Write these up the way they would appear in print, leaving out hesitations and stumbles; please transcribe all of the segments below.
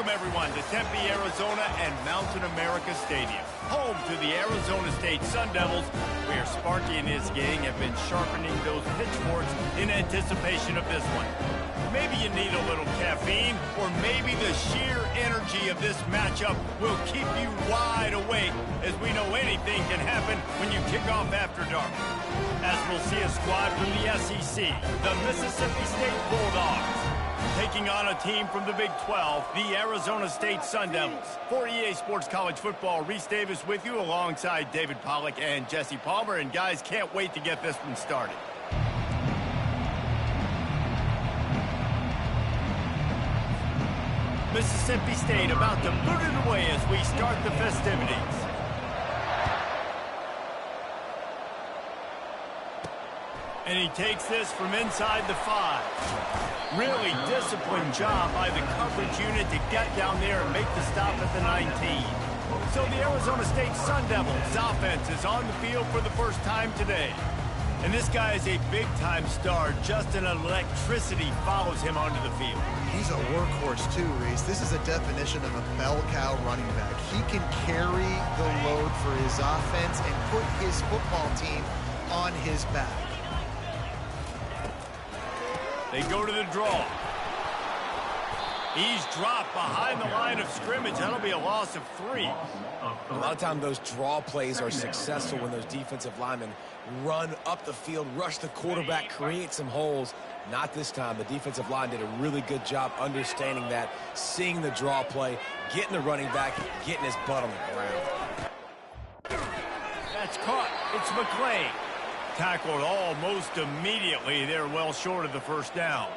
Welcome, everyone, to Tempe, Arizona and Mountain America Stadium, home to the Arizona State Sun Devils, where Sparky and his gang have been sharpening those pitchforks in anticipation of this one. Maybe you need a little caffeine, or maybe the sheer energy of this matchup will keep you wide awake, as we know anything can happen when you kick off after dark. As we'll see a squad from the SEC, the Mississippi State Bulldogs, taking on a team from the Big 12, the Arizona State Sun Devils. For EA Sports College Football, Reese Davis with you alongside David Pollack and Jesse Palmer. And guys, can't wait to get this one started. Mississippi State about to put it away as we start the festivities. And he takes this from inside the 5. Really disciplined job by the coverage unit to get down there and make the stop at the 19. So the Arizona State Sun Devils offense is on the field for the first time today. And this guy is a big-time star. Just an electricity follows him onto the field. He's a workhorse too, Reese. This is a definition of a bell cow running back. He can carry the load for his offense and put his football team on his back. They go to the draw. He's dropped behind the line of scrimmage. That'll be a loss of 3. A lot of times those draw plays are successful when those defensive linemen run up the field, rush the quarterback, create some holes. Not this time. The defensive line did a really good job understanding that, seeing the draw play, getting the running back, getting his butt on the ground. That's caught. It's McClain. Tackled almost immediately. They're well short of the first down.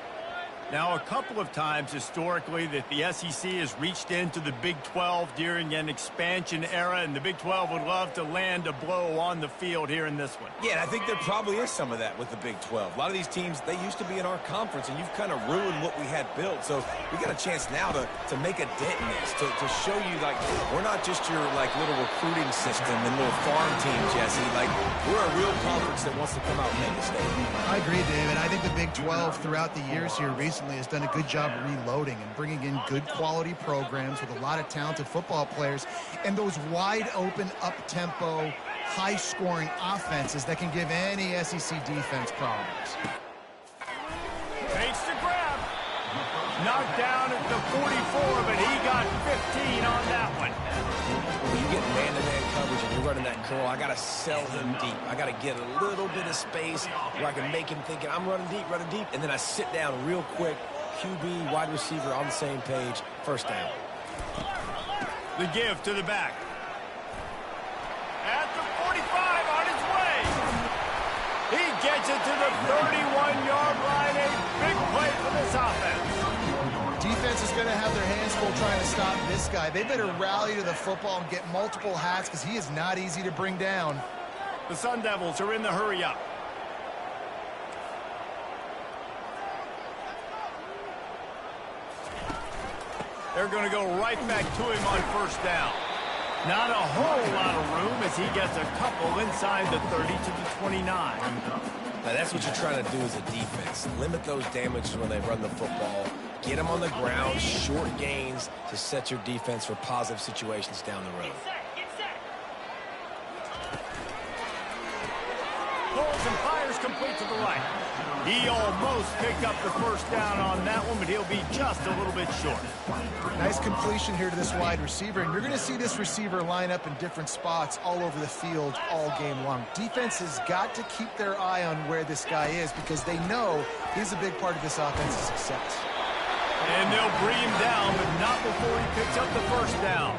Now, a couple of times historically that the SEC has reached into the Big 12 during an expansion era, and the Big 12 would love to land a blow on the field here in this one. Yeah, and I think there probably is some of that with the Big 12. A lot of these teams, they used to be in our conference, and you've kind of ruined what we had built. So we got a chance now to make a dent in this, to show you, like, we're not just your, like, little recruiting system and little farm team, Jesse. Like, we're a real conference that wants to come out and make a statement. I agree, David. I think the Big 12 throughout the years here recently has done a good job reloading and bringing in good quality programs with a lot of talented football players and those wide open, up-tempo, high-scoring offenses that can give any SEC defense problems. Takes the grab. Knocked down at the 44, but he got 15 on that one. When you get man-to-man coverage and you're running that curl, I got to sell him deep. I got to get a little bit of space where I can make him thinking, I'm running deep, and then I sit down real quick. QB, wide receiver on the same page. First down. The give to the back. At the 45 on his way. He gets it to the 31-yard line. A big play for this offense. Defense is going to have their hands full trying to stop this guy. They better rally to the football and get multiple hats because he is not easy to bring down. The Sun Devils are in the hurry-up. They're going to go right back to him on first down. Not a whole lot of room as he gets a couple inside the 30 to the 29. Now that's what you're trying to do as a defense. Limit those damages when they run the football. Get them on the ground, short gains to set your defense for positive situations down the road. Pulls and fires complete to the right. He almost picked up the first down on that one, but he'll be just a little bit short. Nice completion here to this wide receiver, and you're going to see this receiver line up in different spots all over the field all game long. Defense has got to keep their eye on where this guy is because they know he's a big part of this offense's success. And they'll bring him down, but not before he picks up the first down.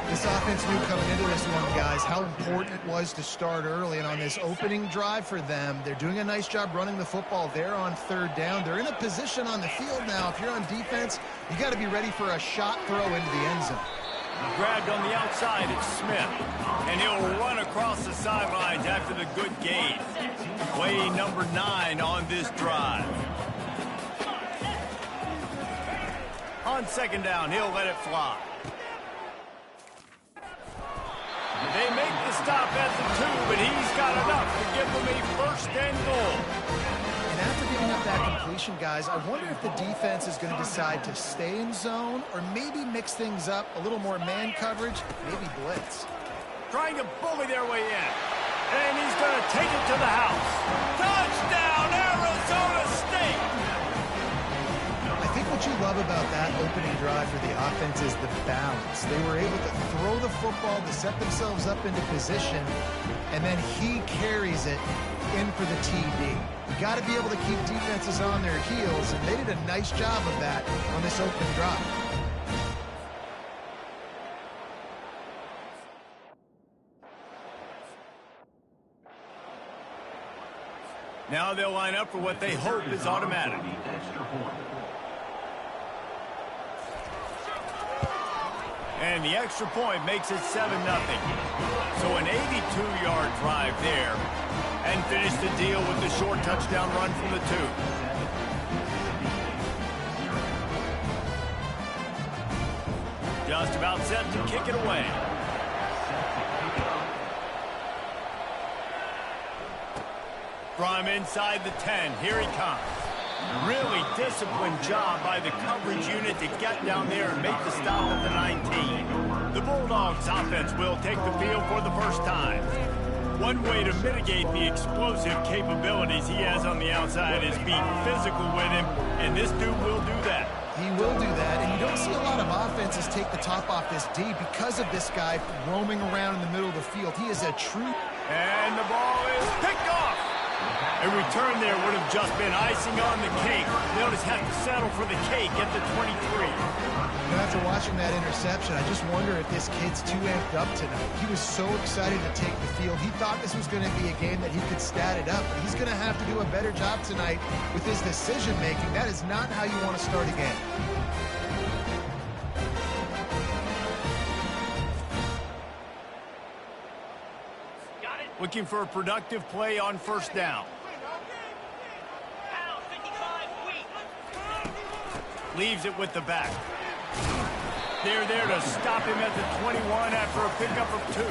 This offense knew coming into this one, guys, how important it was to start early. And on this opening drive for them, they're doing a nice job running the football. They're on third down. They're in a position on the field now. If you're on defense, you got to be ready for a shot throw into the end zone. Grabbed on the outside, it's Smith. And he'll run across the sidelines after the good gain. Play number 9 on this drive. On second down, he'll let it fly. They make the stop at the 2, but he's got enough to give them a first and goal. And after giving up that completion, guys, I wonder if the defense is going to decide to stay in zone or maybe mix things up, a little more man coverage, maybe blitz. Trying to bully their way in. And he's going to take it to the house. Touchdown, Arizona State! I think what you love about that opening drive for the offense is the balance. They were able to throw the football to set themselves up into position, and then he carries it in for the TD. You got to be able to keep defenses on their heels, and they did a nice job of that on this opening drive. Now they'll line up for what they hope is automatic. And the extra point makes it 7-0. So an 82-yard drive there. And finish the deal with the short touchdown run from the 2. Just about set to kick it away. From inside the 10, here he comes. Really disciplined job by the coverage unit to get down there and make the stop at the 19. The Bulldogs offense will take the field for the first time. One way to mitigate the explosive capabilities he has on the outside is being physical with him, and this dude will do that. He will do that, and you don't see a lot of offenses take the top off this D because of this guy roaming around in the middle of the field. He is a true... And the ball is picked off. A return there would have just been icing on the cake. They'll just have to settle for the cake at the 23. After watching that interception, I just wonder if this kid's too amped up tonight. He was so excited to take the field. He thought this was going to be a game that he could stat it up, but he's going to have to do a better job tonight with his decision-making. That is not how you want to start a game. Looking for a productive play on first down. Leaves it with the back. They're there to stop him at the 21 after a pickup of 2.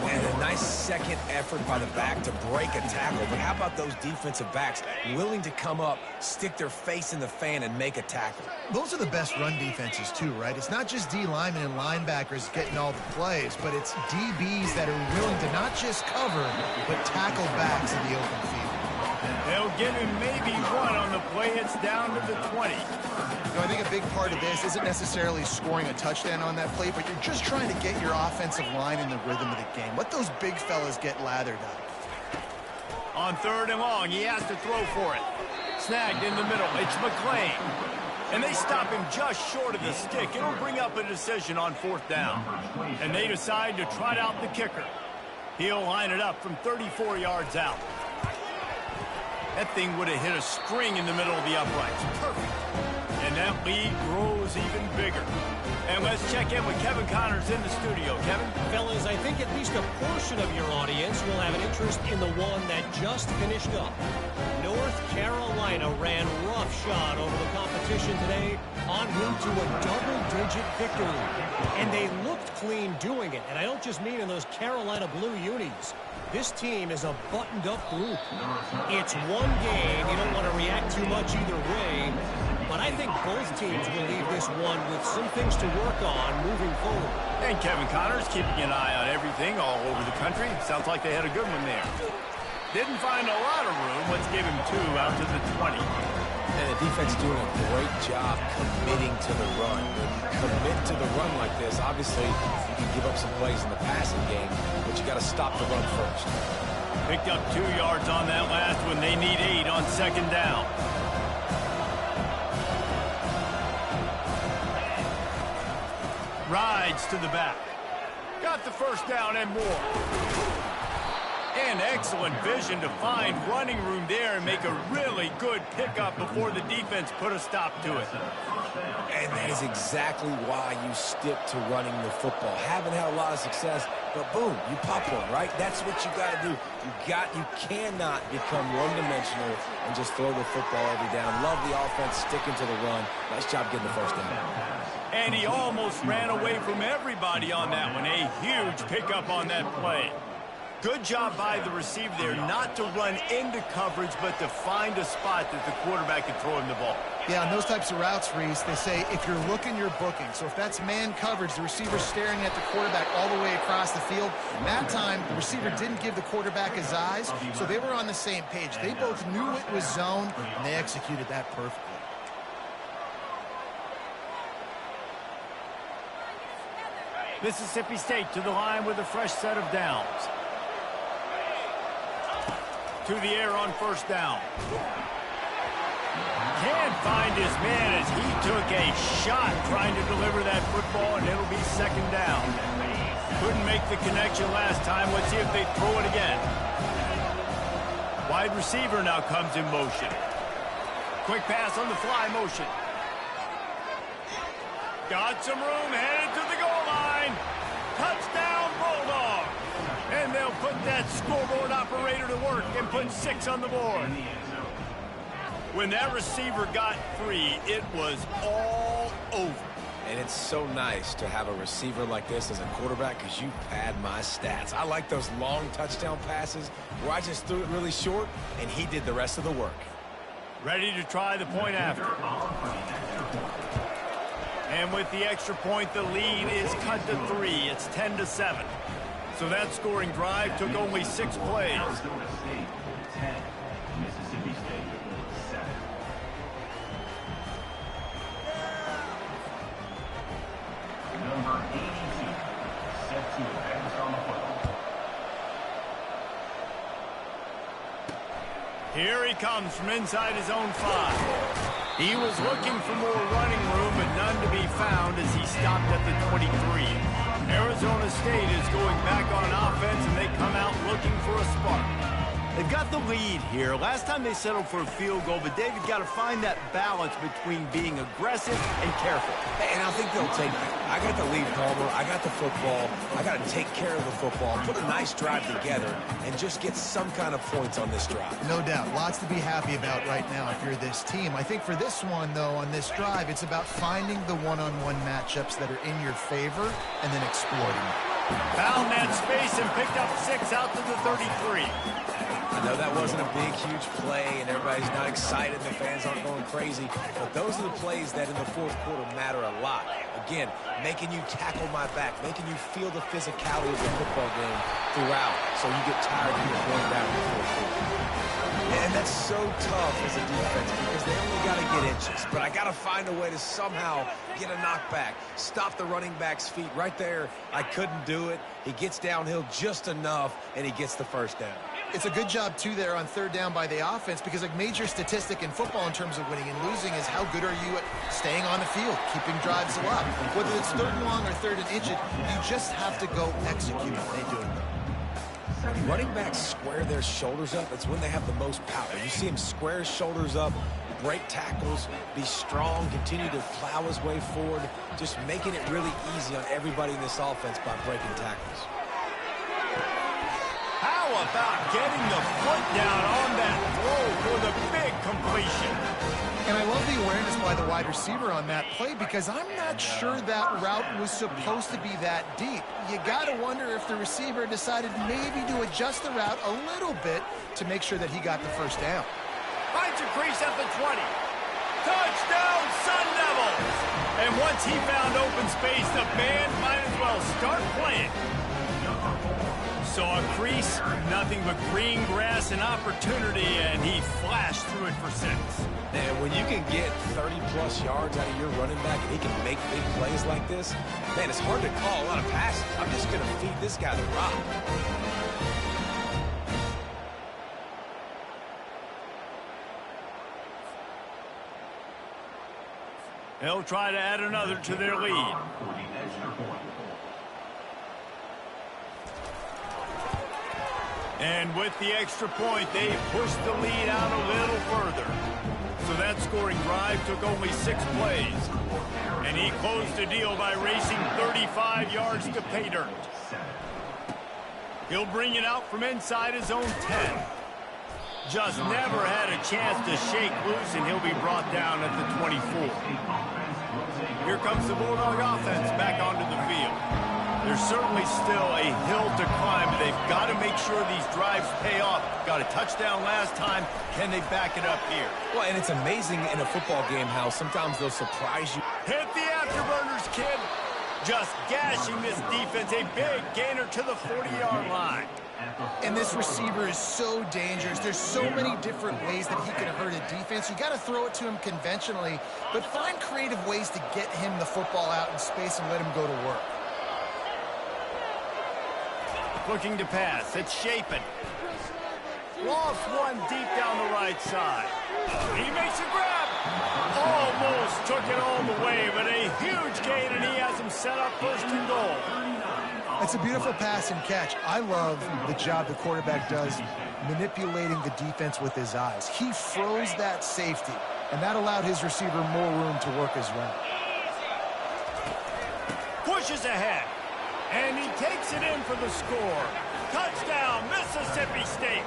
And a nice second effort by the back to break a tackle. But how about those defensive backs willing to come up, stick their face in the fan, and make a tackle? Those are the best run defenses, too, right? It's not just D linemen and linebackers getting all the plays, but it's DBs that are willing to not just cover, but tackle backs in the open field. They'll give him maybe one on the play. It's down to the 20. I think a big part of this isn't necessarily scoring a touchdown on that play, but you're just trying to get your offensive line in the rhythm of the game. Let those big fellas get lathered up. On 3rd and long, he has to throw for it. Snagged in the middle. It's McClain. And they stop him just short of the stick. It'll bring up a decision on 4th down. And they decide to trot out the kicker. He'll line it up from 34 yards out. That thing would have hit a string in the middle of the uprights. Perfect. And that lead grows even bigger. And let's check in with Kevin Connors in the studio. Kevin? Fellas, I think at least a portion of your audience will have an interest in the one that just finished up. North Carolina ran roughshod over the competition today, en route to a double-digit victory. And they looked clean doing it. And I don't just mean in those Carolina blue unis. This team is a buttoned-up group. It's one game. You don't want to react too much either way. But I think both teams will leave this one with some things to work on moving forward. And Kevin Connors keeping an eye on everything all over the country. Sounds like they had a good one there. Didn't find a lot of room. Let's give him 2 out to the 20. And the defense doing a great job committing to the run. When you commit to the run like this, obviously you can give up some plays in the passing game, but you got to stop the run first. Picked up 2 yards on that last one. They need 8 on 2nd down. Rides to the back. Got the first down and more. And excellent vision to find running room there and make a really good pickup before the defense put a stop to it. And that is exactly why you stick to running the football. Haven't had a lot of success, but boom, you pop one, right? That's what you got to do. You cannot become one-dimensional and just throw the football every down. Love the offense sticking to the run. Nice job getting the first down. And he almost ran away from everybody on that one. A huge pickup on that play. Good job by the receiver there not to run into coverage, but to find a spot that the quarterback can throw him the ball. Yeah, on those types of routes, Reese, they say if you're looking, you're booking. So if that's man coverage, the receiver's staring at the quarterback all the way across the field. That time, the receiver didn't give the quarterback his eyes, so they were on the same page. They both knew it was zone, and they executed that perfectly. Mississippi State to the line with a fresh set of downs. To the air on first down. Can't find his man as he took a shot trying to deliver that football, and it'll be second down. Couldn't make the connection last time. Let's see if they throw it again. Wide receiver now comes in motion. Quick pass on the fly motion. Got some room, headed to the goal line. Touchdown, Bulldogs. And they'll put that scoreboard operator to work and put 6 on the board. When that receiver got free, it was all over. And it's so nice to have a receiver like this as a quarterback because you pad my stats. I like those long touchdown passes where I just threw it really short and he did the rest of the work. Ready to try the point after. And with the extra point, the lead is cut to 3. It's 10-7. So that scoring drive took only 6 plays. Number 82, set to advance on the football. Here he comes from inside his own 5. He was looking for more running room, but none to be found as he stopped at the 23. Arizona State is going back on offense, and they come out looking for a spark. They've got the lead here. Last time they settled for a field goal, but they've got to find that balance between being aggressive and careful. And I think they'll take that. I got the lead, Palmer. I got the football. I got to take care of the football, put a nice drive together, and just get some kind of points on this drive. No doubt. Lots to be happy about right now if you're this team. I think for this one, though, on this drive, it's about finding the one-on-one matchups that are in your favor and then exploiting them. Found that space and picked up 6 out to the 33. I know that wasn't a big, huge play, and everybody's not excited. The fans aren't going crazy. But those are the plays that in the fourth quarter matter a lot. Again, making you tackle my back, making you feel the physicality of the football game throughout so you get tired and you're going down in the fourth quarter. And that's so tough as a defense because they only got to get inches. But I got to find a way to somehow get a knockback, stop the running back's feet right there. I couldn't do it. He gets downhill just enough, and he gets the first down. It's a good job, too, there on third down by the offense because a major statistic in football in terms of winning and losing is how good are you at staying on the field, keeping drives alive. Whether it's third and long or third and inch, you just have to go execute. They do it. Running backs square their shoulders up. It's when they have the most power. You see him square his shoulders up, break tackles, be strong, continue to plow his way forward, just making it really easy on everybody in this offense by breaking tackles. How about getting the foot down on that throw for the big completion? And I love the awareness by the wide receiver on that play because I'm not sure that route was supposed to be that deep. You got to wonder if the receiver decided maybe to adjust the route a little bit to make sure that he got the first down. Finds a crease at the 20. Touchdown, Sun Devils! And once he found open space, the band might as well start playing. Saw a crease, nothing but green grass and opportunity, and he flashed through it for 6. And when you can get 30-plus yards out of your running back and he can make big plays like this, man, it's hard to call a lot of passes. I'm just going to feed this guy the rock. They'll try to add another to their lead. And with the extra point, they pushed the lead out a little further. So that scoring drive took only 6 plays. And he closed the deal by racing 35 yards to pay dirt. He'll bring it out from inside his own 10. Just never had a chance to shake loose, and he'll be brought down at the 24. Here comes the Bulldog offense back onto the field. There's certainly still a hill to climb, but they've got to make sure these drives pay off. Got a touchdown last time. Can they back it up here? Well, and it's amazing in a football game how sometimes they'll surprise you. Hit the afterburners, kid. Just gashing this defense. A big gainer to the 40-yard line. And this receiver is so dangerous. There's so many different ways that he can hurt a defense. You got to throw it to him conventionally, but find creative ways to get him the football out in space and let him go to work. Looking to pass. It's Shapen. Lost one deep down the right side. He makes a grab. Almost took it all the way, but a huge gain, and he has him set up first and goal. It's a beautiful pass and catch. I love the job the quarterback does manipulating the defense with his eyes. He froze that safety, and that allowed his receiver more room to work his route. Pushes ahead, and he takes it in for the score. Touchdown, Mississippi State.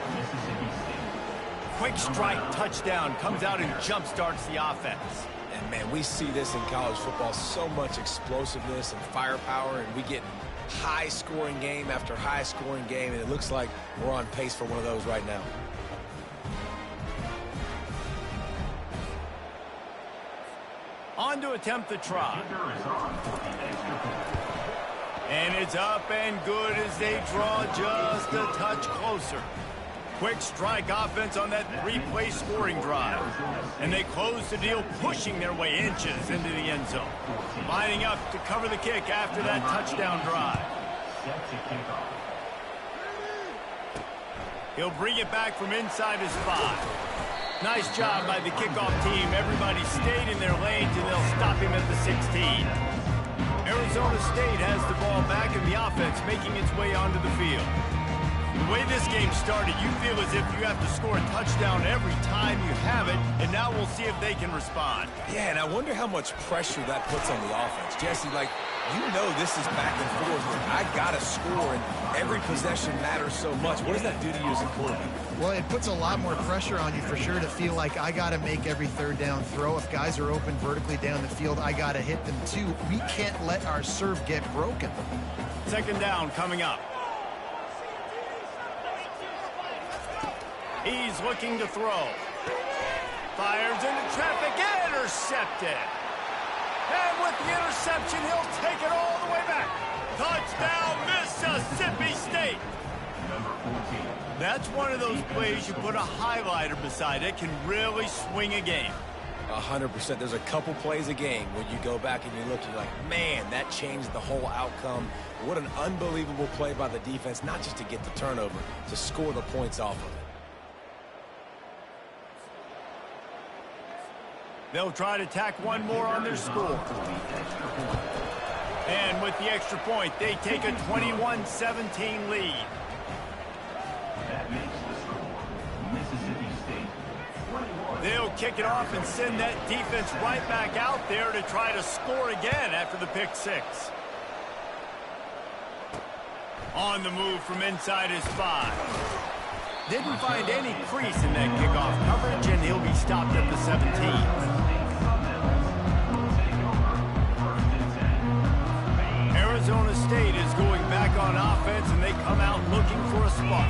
Quick strike touchdown comes out and jump starts the offense. And, man, we see this in college football, so much explosiveness and firepower, and we get high-scoring game after high-scoring game, and it looks like we're on pace for one of those right now. On to attempt the try. And it's up and good as they draw just a touch closer. Quick strike offense on that three-play scoring drive. And they close the deal, pushing their way inches into the end zone. Lining up to cover the kick after that touchdown drive. He'll bring it back from inside his 5. Nice job by the kickoff team. Everybody stayed in their lanes, and they'll stop him at the 16. Arizona State has the ball back, and the offense making its way onto the field. The way this game started, you feel as if you have to score a touchdown every time you have it, and now we'll see if they can respond. Yeah, and I wonder how much pressure that puts on the offense. Jesse, like, you know this is back and forth. I got to score, and every possession matters so much. What does that do to you as a quarterback? Well, it puts a lot more pressure on you for sure to feel like I got to make every third down throw. If guys are open vertically down the field, I got to hit them too. We can't let our serve get broken. Second down coming up. He's looking to throw. Fires into traffic, intercepted. And with the interception, he'll take it all the way back. Touchdown, Mississippi State. That's one of those plays you put a highlighter beside it, can really swing a game. 100%. There's a couple plays a game when you go back and you look, you're like, man, that changed the whole outcome. What an unbelievable play by the defense, not just to get the turnover, to score the points off of it. They'll try to tack one more on their score. And with the extra point, they take a 21-17 lead. That makes the score Mississippi State 21. They'll kick it off and send that defense right back out there to try to score again after the pick 6. On the move from inside his 5. Didn't find any crease in that kickoff coverage, and he'll be stopped at the 17. Arizona State is going back on offense, and they come out looking for a spark.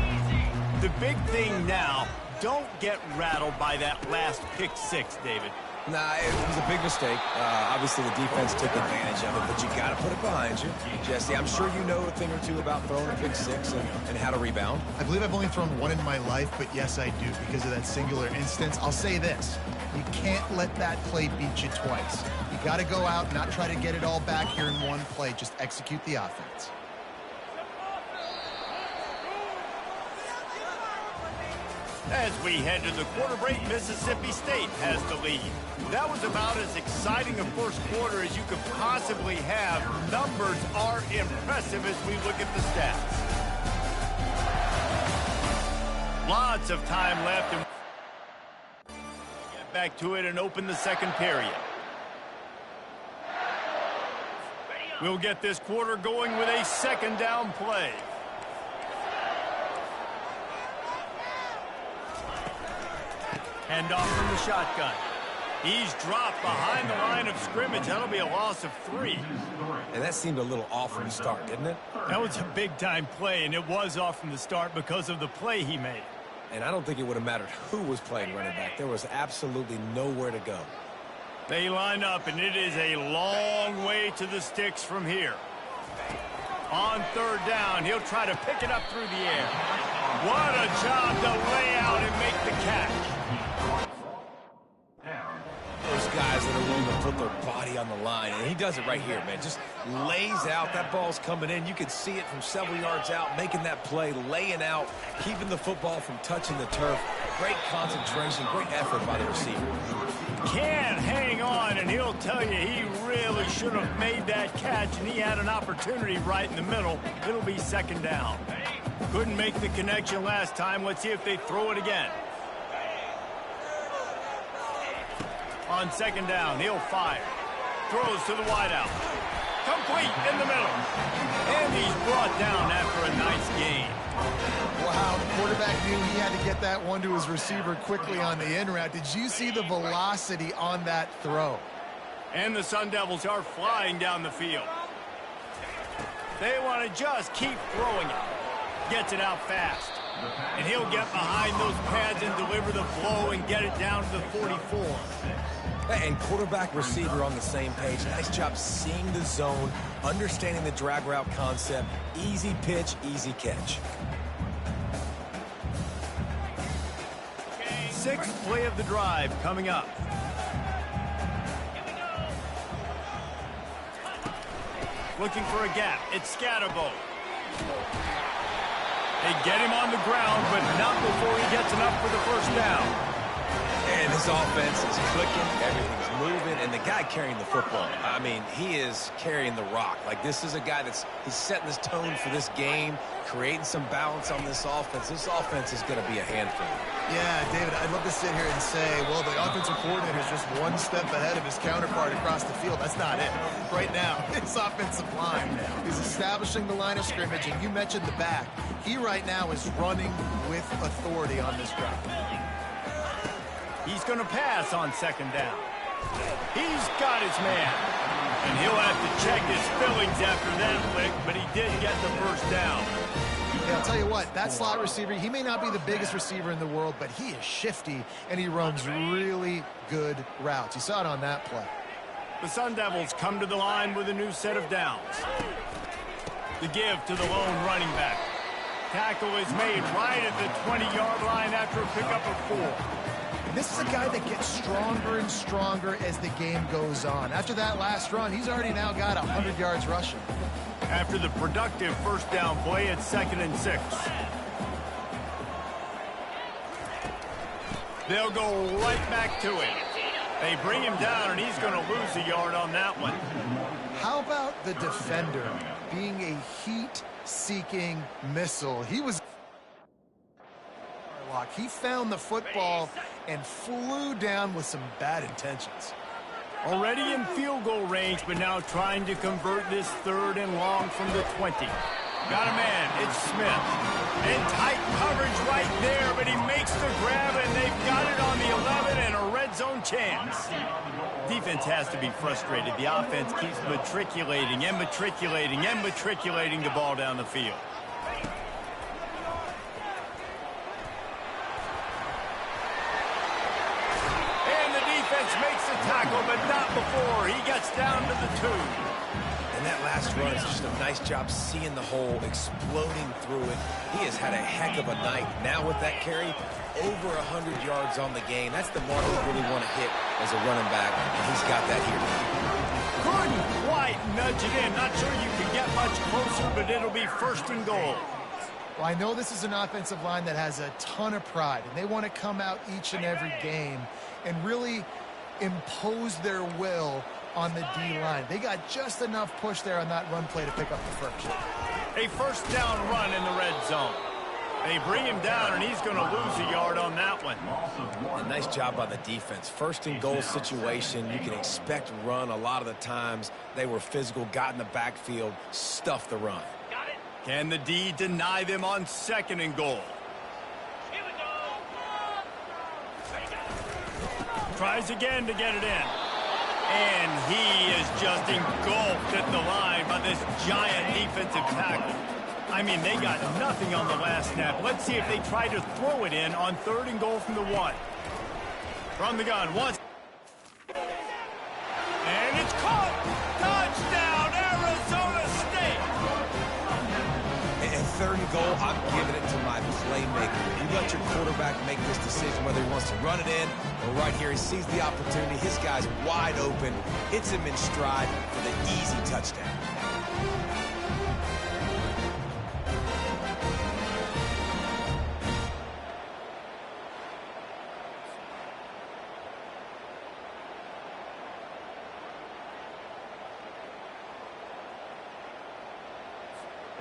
The big thing now, don't get rattled by that last pick 6, David. Nah, it was a big mistake. Obviously, the defense took advantage of it, but you got to put it behind you. Jesse, I'm sure you know a thing or two about throwing a pick 6 and how to rebound. I believe I've only thrown one in my life, but yes, I do because of that singular instance. I'll say this. You can't let that play beat you twice. You got to go out, not try to get it all back here in one play. Just execute the offense. As we head to the quarter break, Mississippi State has the lead. That was about as exciting a first quarter as you could possibly have. Numbers are impressive as we look at the stats. Lots of time left, and get back to it and open the second period. We'll get this quarter going with a second down play. Hand off from the shotgun. He's dropped behind the line of scrimmage. That'll be a loss of 3. And that seemed a little off from the start, didn't it? That was a big-time play, and it was off from the start because of the play he made. And I don't think it would have mattered who was playing running back. There was absolutely nowhere to go. They line up, and it is a long way to the sticks from here. On 3rd down, he'll try to pick it up through the air. What a job to lay out and make the catch. Those guys that are willing to put their body on the line, and he does it right here, man. Just lays out. That ball's coming in. You can see it from several yards out, making that play, laying out, keeping the football from touching the turf. Great concentration, great effort by the receiver. Can't hang on, and he'll tell you he really should have made that catch, and he had an opportunity right in the middle. It'll be 2nd down. Couldn't make the connection last time. Let's see if they throw it again. On 2nd down, he'll fire. Throws to the wideout. Complete in the middle. And he's brought down after a nice gain. Wow, the quarterback knew he had to get that one to his receiver quickly on the in route. Did you see the velocity on that throw? And the Sun Devils are flying down the field. They want to just keep throwing it. Gets it out fast. And he'll get behind those pads and deliver the blow and get it down to the 44. And quarterback receiver on the same page. Nice job seeing the zone, understanding the drag route concept. Easy pitch, easy catch. 6th play of the drive coming up. Looking for a gap. It's Scatterbo. They get him on the ground, but not before he gets enough for the 1st down. And his offense is clicking, everything's moving, and the guy carrying the football, I mean, he is carrying the rock. Like, this is a guy he's setting this tone for this game, creating some balance on this offense. This offense is going to be a handful. Yeah, David, I'd love to sit here and say, well, the offensive coordinator is just one step ahead of his counterpart across the field. That's not it. Right now, his offensive line is establishing the line of scrimmage, and you mentioned the back. He right now is running with authority on this drive. He's going to pass on 2nd down. He's got his man. And he'll have to check his fillings after that lick, but he did get the 1st down. Yeah, I'll tell you what, that slot receiver, he may not be the biggest receiver in the world, but he is shifty, and he runs really good routes. You saw it on that play. The Sun Devils come to the line with a new set of downs. The give to the lone running back. Tackle is made right at the 20-yard line after a pickup of 4. This is a guy that gets stronger and stronger as the game goes on. After that last run, he's already now got 100 yards rushing. After the productive 1st down play, it's 2nd and 6. They'll go right back to it. They bring him down, and he's going to lose a yard on that one. How about the defender being a heat-seeking missile? He found the football and flew down with some bad intentions. Already in field goal range, but now trying to convert this 3rd and long from the 20. Got a man, it's Smith. In tight coverage right there, but he makes the grab, and they've got it on the 11 and a red zone chance. Defense has to be frustrated. The offense keeps matriculating and matriculating and matriculating the ball down the field. Makes the tackle, but not before he gets down to the 2. And that last run is just a nice job seeing the hole, exploding through it. He has had a heck of a night. Now with that carry, over 100 yards on the game. That's the mark we really want to hit as a running back, and he's got that here. Couldn't quite nudge it in. Not sure you can get much closer, but it'll be 1st and goal. Well, I know this is an offensive line that has a ton of pride, and they want to come out each and every game and really impose their will on the D-line. They got just enough push there on that run play to pick up the 1st. A 1st down run in the red zone. They bring him down, and he's going to lose a yard on that one. A nice job by the defense. 1st and goal situation. You can expect run a lot of the times. They were physical, got in the backfield, stuffed the run. Can the D deny them on 2nd and goal? Tries again to get it in. And he is just engulfed at the line by this giant defensive tackle. I mean, they got nothing on the last snap. Let's see if they try to throw it in on 3rd and goal from the 1. From the gun, once. And it's caught! Touchdown, Arizona State! And 3rd and goal, I'm giving it to my playmaker. You let your quarterback make this decision whether he wants to run it in or right here. He sees the opportunity. His guy's wide open. Hits him in stride for the easy touchdown.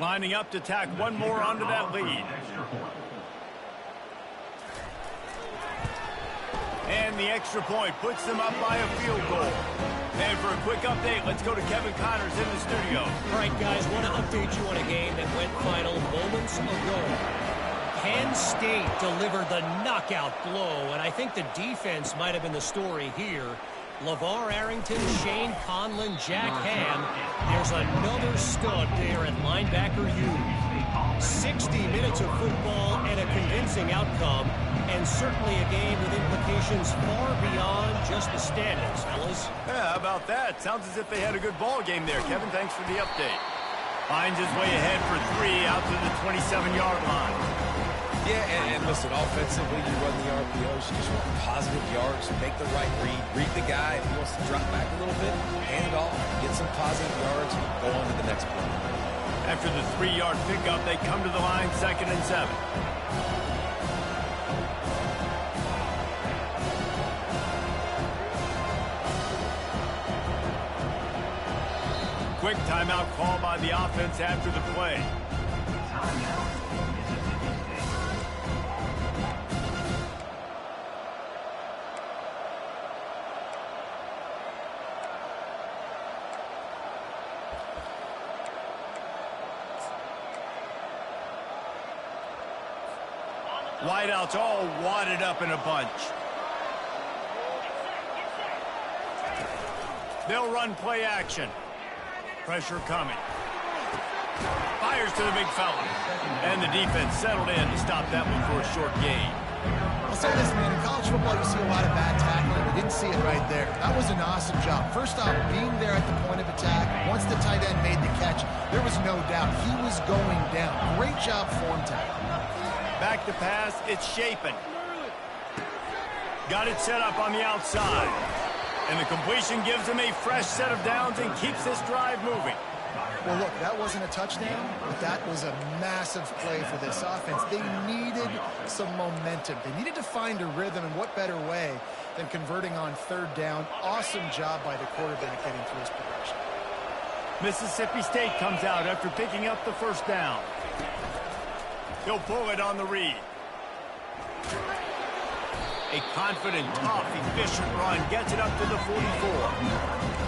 Lining up to tack one more onto that lead. And the extra point puts them up by a field goal. And for a quick update, let's go to Kevin Connors in the studio. All right, guys, want to update you on a game that went final moments ago. Penn State delivered the knockout blow, and I think the defense might have been the story here. LeVar Arrington, Shane Conlon, Jack Ham. There's another stud there at linebacker U. 60 minutes of football and a convincing outcome, and certainly a game with implications far beyond just the standings, fellas. Yeah, how about that? Sounds as if they had a good ball game there. Kevin, thanks for the update. Finds his way ahead for 3 out to the 27-yard line. Yeah, and listen, offensively, you run the RPOs, you just want positive yards, make the right read the guy. If he wants to drop back a little bit, hand it off, get some positive yards, go on to the next play. After the 3-yard pickup, they come to the line 2nd and 7. Quick timeout call by the offense after the play. Wideouts all wadded up in a bunch. They'll run play action. Pressure coming. Fires to the big fella. And the defense settled in to stop that one for a short gain. I'll say this, man. In college football, you see a lot of bad tackling. We didn't see it right there. That was an awesome job. First off, being there at the point of attack. Once the tight end made the catch, there was no doubt he was going down. Great job form tackle. Back to pass, it's Shapen. Got it set up on the outside. And the completion gives him a fresh set of downs and keeps this drive moving. Well, look, that wasn't a touchdown, but that was a massive play for this offense. They needed some momentum. They needed to find a rhythm, and what better way than converting on 3rd down. Awesome job by the quarterback getting through his progression. Mississippi State comes out after picking up the 1st down. He'll pull it on the read. A confident, tough, efficient run gets it up to the 44.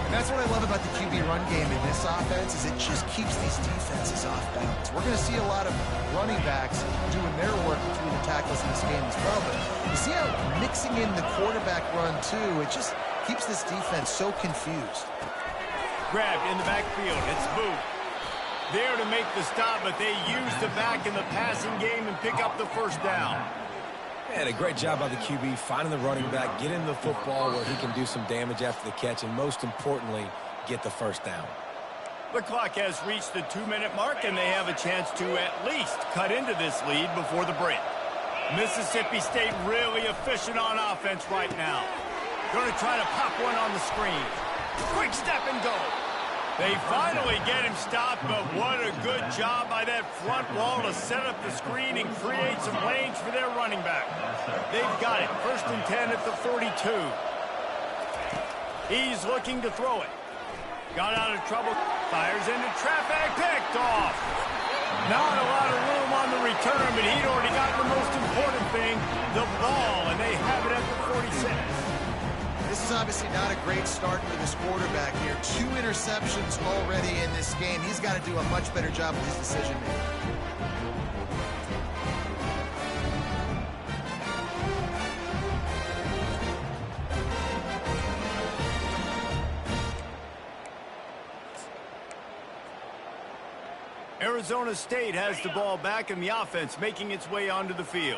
And that's what I love about the QB run game in this offense is it just keeps these defenses off balance. We're going to see a lot of running backs doing their work between the tackles in this game as well. But you see how mixing in the quarterback run, too, it just keeps this defense so confused. Grabbed in the backfield. It's Booth. There to make the stop, but they use the back in the passing game and pick up the 1st down. And a great job by the QB, finding the running back, get him the football where he can do some damage after the catch, and most importantly, get the 1st down. The clock has reached the 2-minute mark, and they have a chance to at least cut into this lead before the break. Mississippi State really efficient on offense right now. Going to try to pop one on the screen. Quick step and go. They finally get him stopped, but what a good job by that front wall to set up the screen and create some lanes for their running back. They've got it. 1st and 10 at the 42. He's looking to throw it. Got out of trouble. Fires into traffic. Picked off. Not a lot of room on the return, but he'd already got the most important thing, the ball, and they have it at the 46. This is obviously not a great start for this quarterback here. 2 interceptions already in this game. He's got to do a much better job with his decision-making. Arizona State has the ball back and the offense making its way onto the field.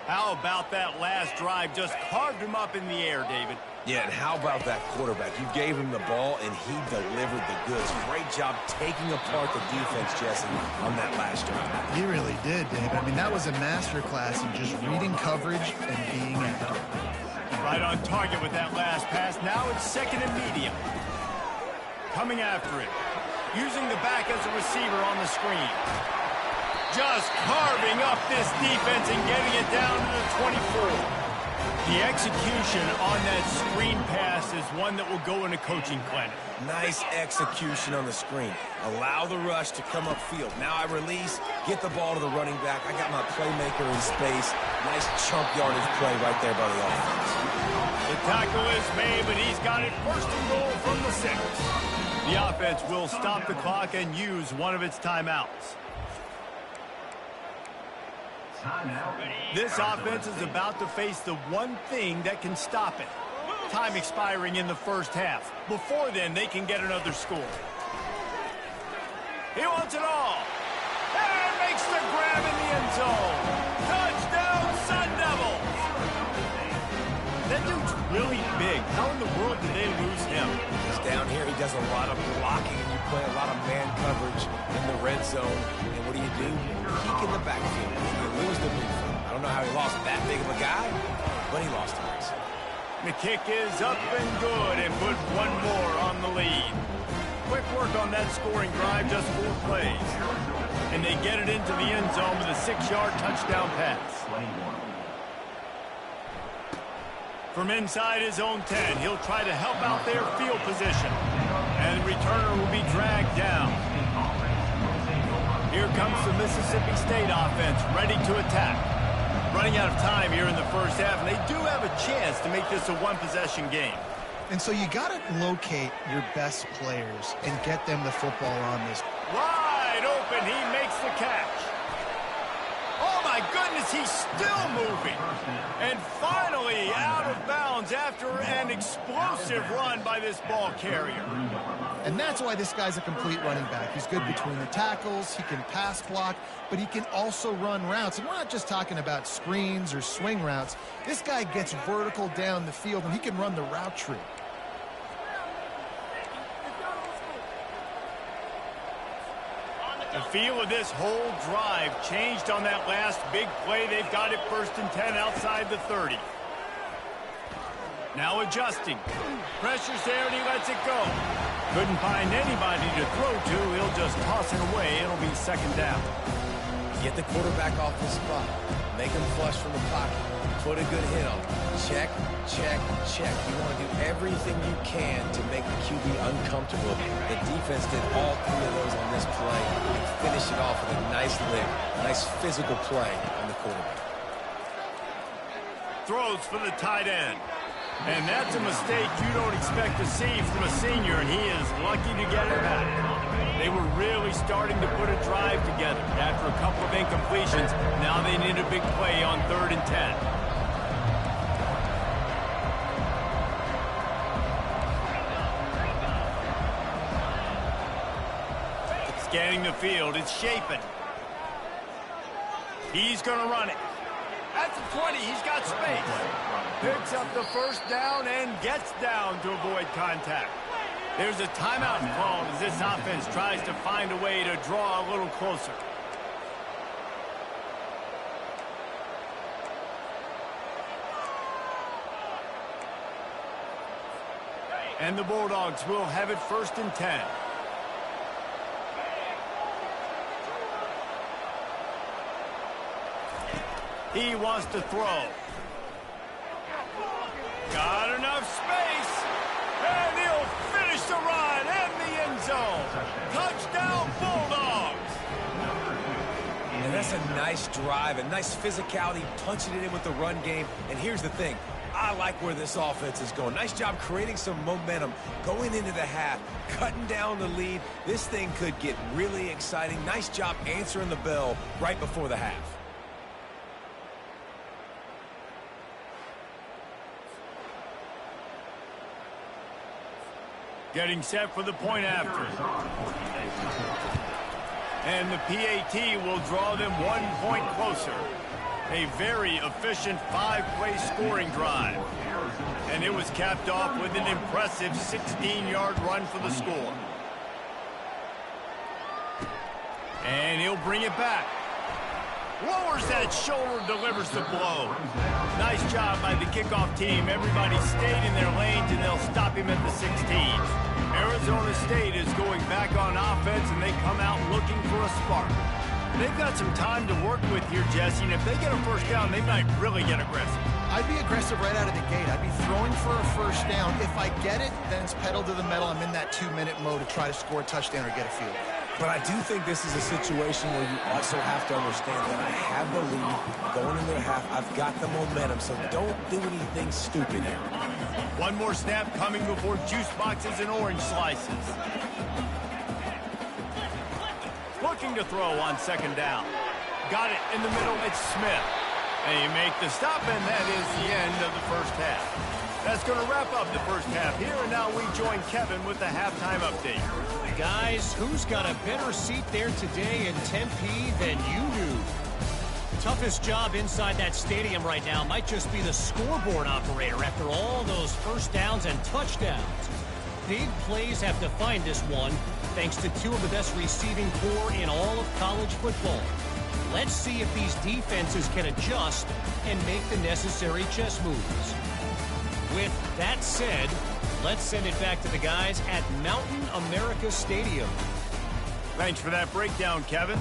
How about that last drive? Just carved him up in the air, David. Yeah, and how about that quarterback? You gave him the ball, and he delivered the goods. Great job taking apart the defense, Jesse, on that last drive. He really did, David. I mean, that was a masterclass in just reading coverage and being accurate. Right on target with that last pass. Now it's second and medium. Coming after it. Using the back as a receiver on the screen. Just carving up this defense and getting it down to the 24. The execution on that screen pass is one that will go in a coaching clinic. Nice execution on the screen. Allow the rush to come upfield. Now I release, get the ball to the running back. I got my playmaker in space. Nice chunk yardage play right there by the offense. The tackle is made, but he's got it first and goal from the 6. The offense will stop the clock and use one of its timeouts. This offense is about to face the one thing that can stop it. Time expiring in the first half. Before then, they can get another score. He wants it all. And makes the grab in the end zone. Touchdown, Sun Devils. That dude's really big. How in the world did they lose him? He's down here. He does a lot of blocking, and you play a lot of man coverage in the red zone. And what do? Peek in the backfield. You lose the big field. I don't know how he lost that big of a guy, but he lost him. The kick is up and good, and put one more on the lead. Quick work on that scoring drive, just 4 plays. And they get it into the end zone with a 6-yard touchdown pass. From inside his own 10, he'll try to help out their field position. And the returner will be dragged down. Here comes the Mississippi State offense, ready to attack. Running out of time here in the first half, and they do have a chance to make this a one-possession game. And so you got to locate your best players and get them the football on this. Wide open, he makes the catch. Oh my goodness, he's still moving. And finally out of bounds after an explosive run by this ball carrier. And that's why this guy's a complete running back. He's good between the tackles, he can pass block, but he can also run routes. And we're not just talking about screens or swing routes. This guy gets vertical down the field, and he can run the route tree. The feel of this whole drive changed on that last big play. They've got it first and 10 outside the 30. Now adjusting. Pressure's there, and he lets it go. Couldn't find anybody to throw to. He'll just toss it away. It'll be second down. Get the quarterback off the spot. Make him flush from the pocket. Put a good hit on him. Check, check, check. You want to do everything you can to make the QB uncomfortable. The defense did all 3 of those on this play and finished it off with a nice lick, nice physical play on the quarterback. Throws for the tight end. And that's a mistake you don't expect to see from a senior, and he is lucky to get it back. They were really starting to put a drive together. After a couple of incompletions, now they need a big play on 3rd and 10. Scanning the field, it's Shapen. He's going to run it. At the 20, he's got space. Picks up the first down and gets down to avoid contact. There's a timeout called as this offense tries to find a way to draw a little closer. And the Bulldogs will have it first and 10. He wants to throw. Got enough space. And he'll finish the run in the end zone. Touchdown, Bulldogs. And that's a nice drive, a nice physicality, punching it in with the run game. And here's the thing. I like where this offense is going. Nice job creating some momentum going into the half, cutting down the lead. This thing could get really exciting. Nice job answering the bell right before the half. Getting set for the point after. And the PAT will draw them 1 point closer. A very efficient 5-play scoring drive. And it was capped off with an impressive 16-yard run for the score. And he'll bring it back. Lowers that shoulder, delivers the blow. Nice job by the kickoff team. Everybody stayed in their lanes, and they'll stop him at the 16. Arizona State is going back on offense, and they come out looking for a spark. They've got some time to work with here, Jesse, and if they get a first down, they might really get aggressive. I'd be aggressive right out of the gate. I'd be throwing for a first down. If I get it, then it's pedal to the metal. I'm in that 2-minute mode to try to score a touchdown or get a field. But I do think this is a situation where you also have to understand that I have the lead going into the half. I've got the momentum, so don't do anything stupid here. One more snap coming before juice boxes and orange slices. Looking to throw on second down. Got it in the middle. It's Smith. They make the stop, and that is the end of the first half. That's going to wrap up the first half here, and now we join Kevin with the halftime update. Guys, who's got a better seat there today in Tempe than you do? Toughest job inside that stadium right now might just be the scoreboard operator after all those first downs and touchdowns. Big plays have defined this one, thanks to 2 of the best receiving corps in all of college football. Let's see if these defenses can adjust and make the necessary chess moves. With that said, let's send it back to the guys at Mountain America Stadium. Thanks for that breakdown, Kevin.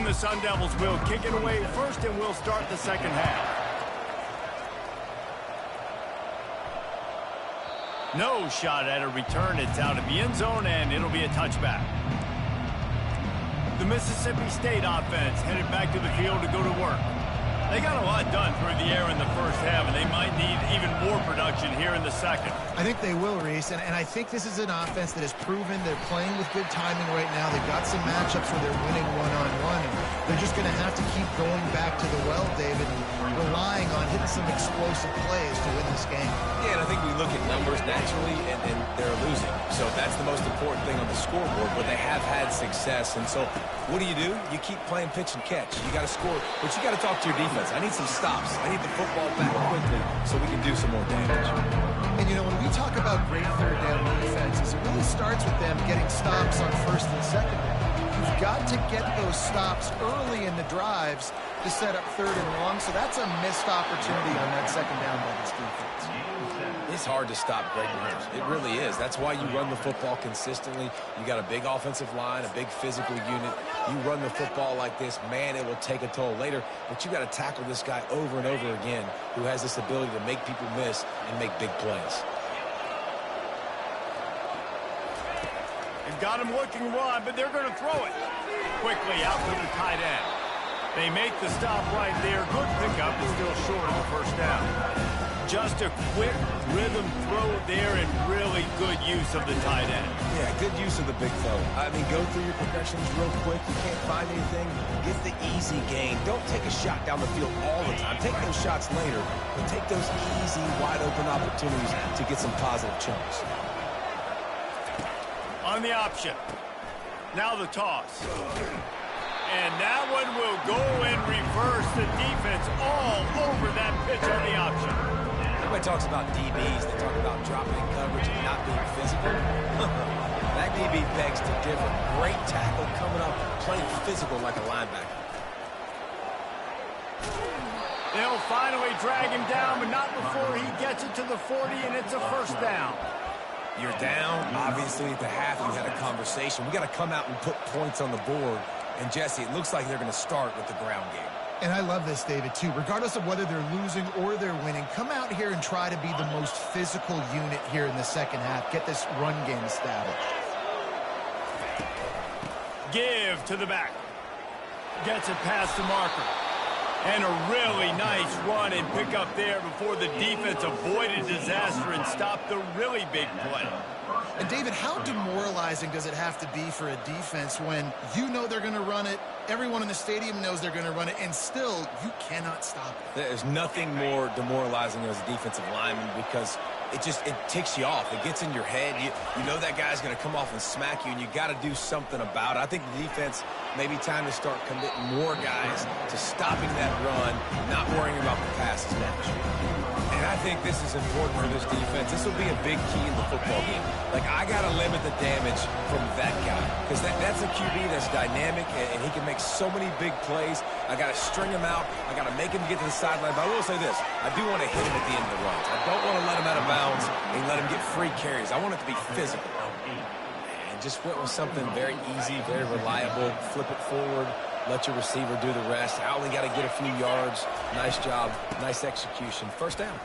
the Sun Devils will kick it away first, and we'll start the second half. No shot at a return. It's out of the end zone, and it'll be a touchback. The Mississippi State offense headed back to the field to go to work. They got a lot done through the air in the first half, and they might need even more production here in the second. I think they will, Reese, and I think this is an offense that has proven they're playing with good timing right now. They've got some matchups where they're winning one-on-one, and they're just going to have to keep going back to the well, David, and relying on hitting some explosive plays to win this game. Yeah, and I think we look at numbers naturally, and they're losing. So that's the most important thing on the scoreboard, but they have had success. And so what do? You keep playing pitch and catch. You got to score, but you got to talk to your defense. I need some stops. I need the football back quickly so we can do some more damage. And, you know, when we talk about great third down defenses, it really starts with them getting stops on first and second down. You've got to get those stops early in the drives to set up third and long, so that's a missed opportunity on that second down by this defense. It's hard to stop Greg Williams. It really is. That's why you run the football consistently. You got a big offensive line, a big physical unit. You run the football like this, man, it will take a toll later. But you got to tackle this guy over and over again who has this ability to make people miss and make big plays. They've got him looking run, but they're going to throw it. Quickly out to the tight end. They make the stop right there. Good pickup, is still short of the first down. Just a quick rhythm throw there and really good use of the tight end. Yeah, good use of the big throw. I mean, go through your progressions real quick. You can't find anything. Get the easy gain. Don't take a shot down the field all the time. Take those shots later, but take those easy, wide-open opportunities to get some positive chunks. On the option. Now the toss. And that one will go in reverse. The defense all over that pitch on the option. Everybody talks about DBs. They talk about dropping in coverage and not being physical. That DB begs to differ. Great tackle coming up, playing physical like a linebacker. They'll finally drag him down, but not before he gets it to the 40, and it's a first down. You're down. Obviously, at the half, you had a conversation. We got to come out and put points on the board. And, Jesse, it looks like they're going to start with the ground game. And I love this, David, too. Regardless of whether they're losing or they're winning, come out here and try to be the most physical unit here in the second half. Get this run game established. Give to the back. Gets it past the marker. And a really nice run and pick up there before the defense avoided disaster and stopped the really big play. And, David, how demoralizing does it have to be for a defense when you know they're going to run it, everyone in the stadium knows they're going to run it, and still you cannot stop it? There's nothing more demoralizing as a defensive lineman because it ticks you off. It gets in your head. You know that guy's going to come off and smack you, and you got to do something about it. I think the defense may be time to start committing more guys to stopping that run, not worrying about the pass as much. And I think this is important for this defense. This will be a big key in the football game. Like, I got to limit the damage from that guy because that's a QB that's dynamic, and he can make so many big plays. I got to string him out. I got to make him get to the sideline. But I will say this. I do want to hit him at the end of the runs. I don't want to let him out of bounds and let him get free carries. I want it to be physical. And just went with something very easy, very reliable. Flip it forward. Let your receiver do the rest. I only got to get a few yards. Nice job. Nice execution. First down.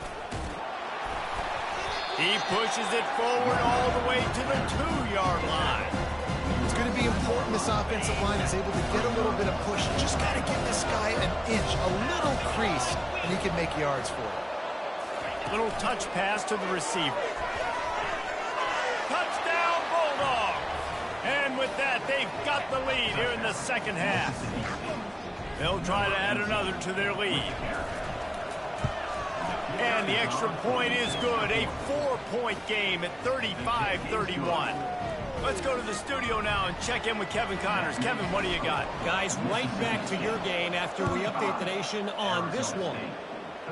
He pushes it forward all the way to the 2-yard line. It's going to be important this offensive line is able to get a little bit of push. Just got to give this guy an inch, a little crease, and he can make yards for it. Little touch pass to the receiver. Touchdown, Bulldogs! And with that, they've got the lead here in the second half. They'll try to add another to their lead. And the extra point is good. A 4-point game at 35-31. Let's go to the studio now and check in with Kevin Connors. Kevin, what do you got? Guys, right back to your game after we update the nation on this one.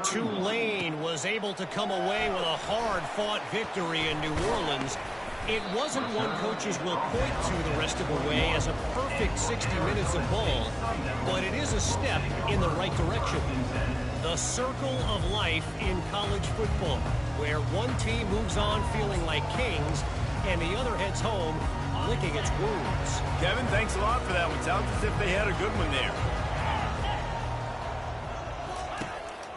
Tulane was able to come away with a hard-fought victory in New Orleans. It wasn't one coaches will point to the rest of the way as a perfect 60 minutes of ball, but it is a step in the right direction. The circle of life in college football, where one team moves on feeling like kings and the other heads home licking its wounds. Kevin, thanks a lot for that one. Sounds as if they had a good one there.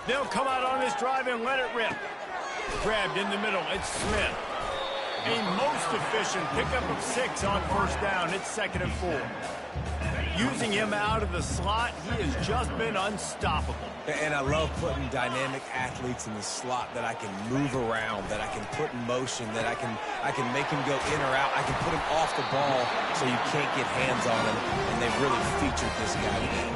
They'll come out on this drive and let it rip. Grabbed in the middle. It's Smith. A most efficient pickup of 6 on first down. It's 2nd and 4. Using him out of the slot, he has just been unstoppable. And I love putting dynamic athletes in the slot that I can move around, that I can put in motion, that I can make him go in or out. I can put him off the ball so you can't get hands on him, and they've really featured this guy today.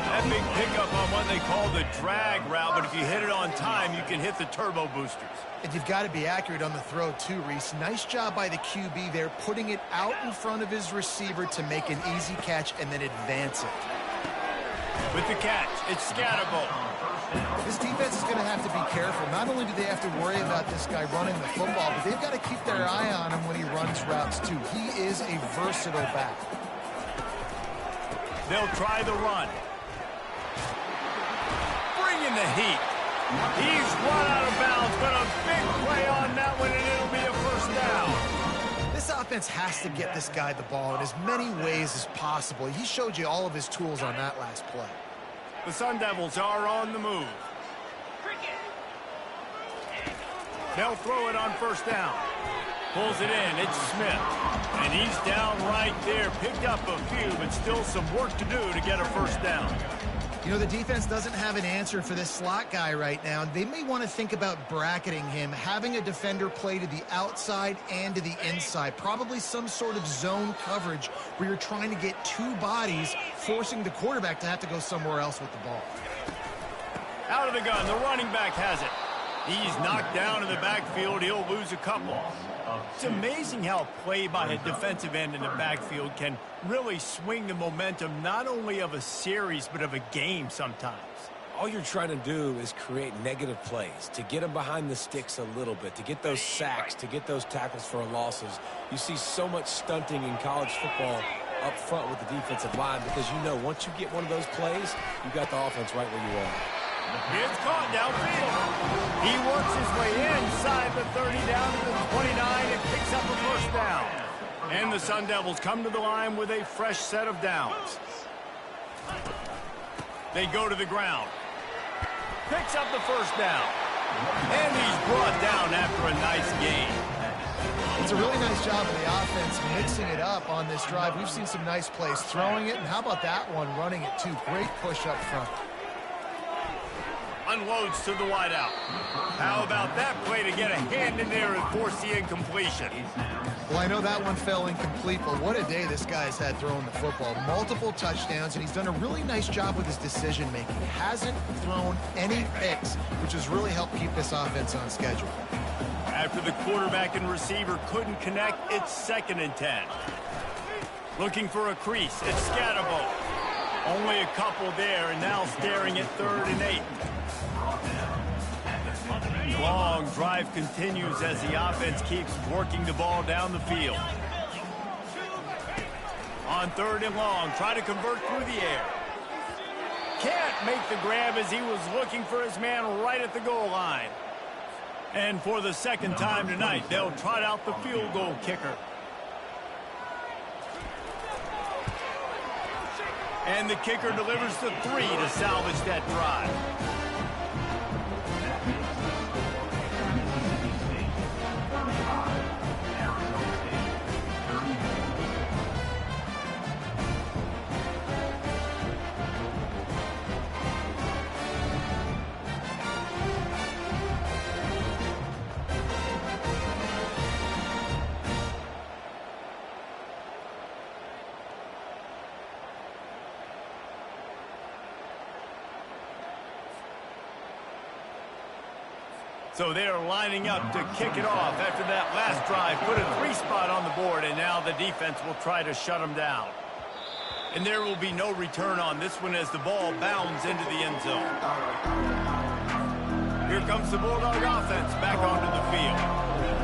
That big pickup on what they call the drag route, but if you hit it on time, you can hit the turbo boosters. And you've got to be accurate on the throw, too, Reese. Nice job by the QB there, putting it out in front of his receiver to make an easy catch and then advance it. With the catch, it's Scatterbo. This defense is going to have to be careful. Not only do they have to worry about this guy running the football, but they've got to keep their eye on him when he runs routes, too. He is a versatile back. They'll try the run. Bring in the heat. He's run out of bounds, but a big play on that one, and it'll be a first down. This offense has to get this guy the ball in as many ways as possible. He showed you all of his tools on that last play. The Sun Devils are on the move. They'll throw it on first down. Pulls it in. It's Smith. And he's down right there. Picked up a few, but still some work to do to get a first down. You know, the defense doesn't have an answer for this slot guy right now. They may want to think about bracketing him, having a defender play to the outside and to the inside. Probably some sort of zone coverage where you're trying to get 2 bodies, forcing the quarterback to have to go somewhere else with the ball. Out of the gun. The running back has it. He's knocked down in the backfield. He'll lose a couple. It's amazing how play by a defensive end in the backfield can really swing the momentum not only of a series but of a game sometimes. All you're trying to do is create negative plays, to get them behind the sticks a little bit, to get those sacks, to get those tackles for losses. You see so much stunting in college football up front with the defensive line because you know once you get one of those plays, you got the offense right where you are. It's caught downfield. He works his way inside the 30 down to the 29 and picks up a first down. And the Sun Devils come to the line with a fresh set of downs. They go to the ground. Picks up the first down. And he's brought down after a nice gain. It's a really nice job of the offense mixing it up on this drive. We've seen some nice plays throwing it, and how about that one running it too? Great push up front. Unloads to the wideout. How about that play to get a hand in there and force the incompletion? Well, I know that one fell incomplete, but what a day this guy's had throwing the football. Multiple touchdowns, and he's done a really nice job with his decision-making. Hasn't thrown any picks, which has really helped keep this offense on schedule. After the quarterback and receiver couldn't connect, it's 2nd and 10. Looking for a crease. It's Scatterbo. Only a couple there, and now staring at 3rd and 8. Long drive continues as the offense keeps working the ball down the field. On 3rd and long, try to convert through the air. Can't make the grab as he was looking for his man right at the goal line. And for the 2nd time tonight, they'll trot out the field goal kicker. And the kicker delivers the 3 to salvage that drive. So they're lining up to kick it off after that last drive. Put a 3 spot on the board, and now the defense will try to shut them down. And there will be no return on this one as the ball bounds into the end zone. Here comes the Bulldog offense back onto the field.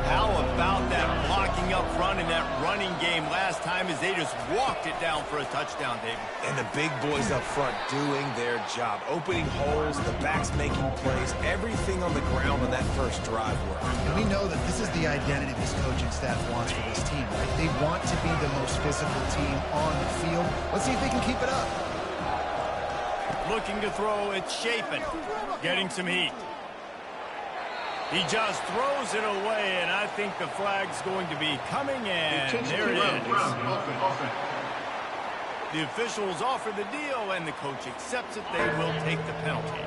How about that blocking up front in that running game last time as they just walked it down for a touchdown, David? And the big boys up front doing their job. Opening holes, the backs making plays, everything on the ground on that first drive worked. And we know that this is the identity this coaching staff wants for this team, right? They want to be the most physical team on the field. Let's see if they can keep it up. Looking to throw, it's Chapin. Getting some heat. He just throws it away, and I think the flag's going to be coming in. There it is. The officials offer the deal, and the coach accepts it. They will take the penalty.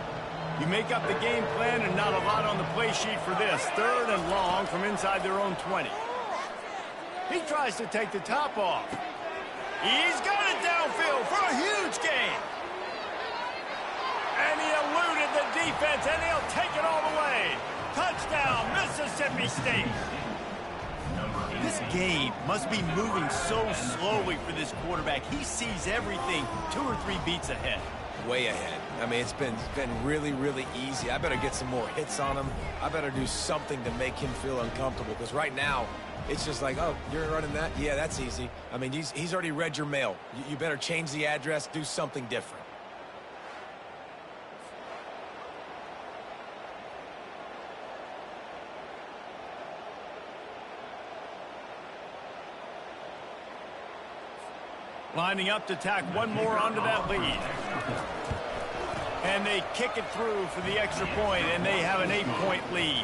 You make up the game plan, and not a lot on the play sheet for this. 3rd and long from inside their own 20. He tries to take the top off. He's got it downfield for a huge gain. And he eluded the defense, and he'll take it all the way. Touchdown, Mississippi State. This game must be moving so slowly for this quarterback. He sees everything 2 or 3 beats ahead. Way ahead. I mean, it's been really, really easy. I better get some more hits on him. I better do something to make him feel uncomfortable, because right now, it's just like, oh, you're running that? Yeah, that's easy. I mean, he's already read your mail. You better change the address, do something different. Lining up to tack one more onto that lead. And they kick it through for the extra point, and they have an 8-point lead.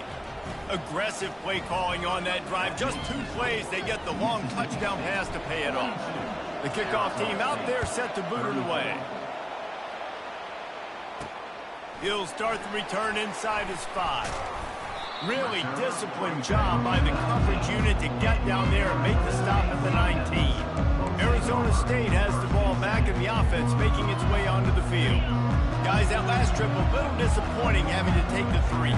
Aggressive play calling on that drive. Just 2 plays, they get the long touchdown pass to pay it off. The kickoff team out there set to boot it away. He'll start the return inside his 5. Really disciplined job by the coverage unit to get down there and make the stop at the 19. Arizona State has the ball back, and the offense making its way onto the field. Guys, that last trip a little disappointing, having to take the 3.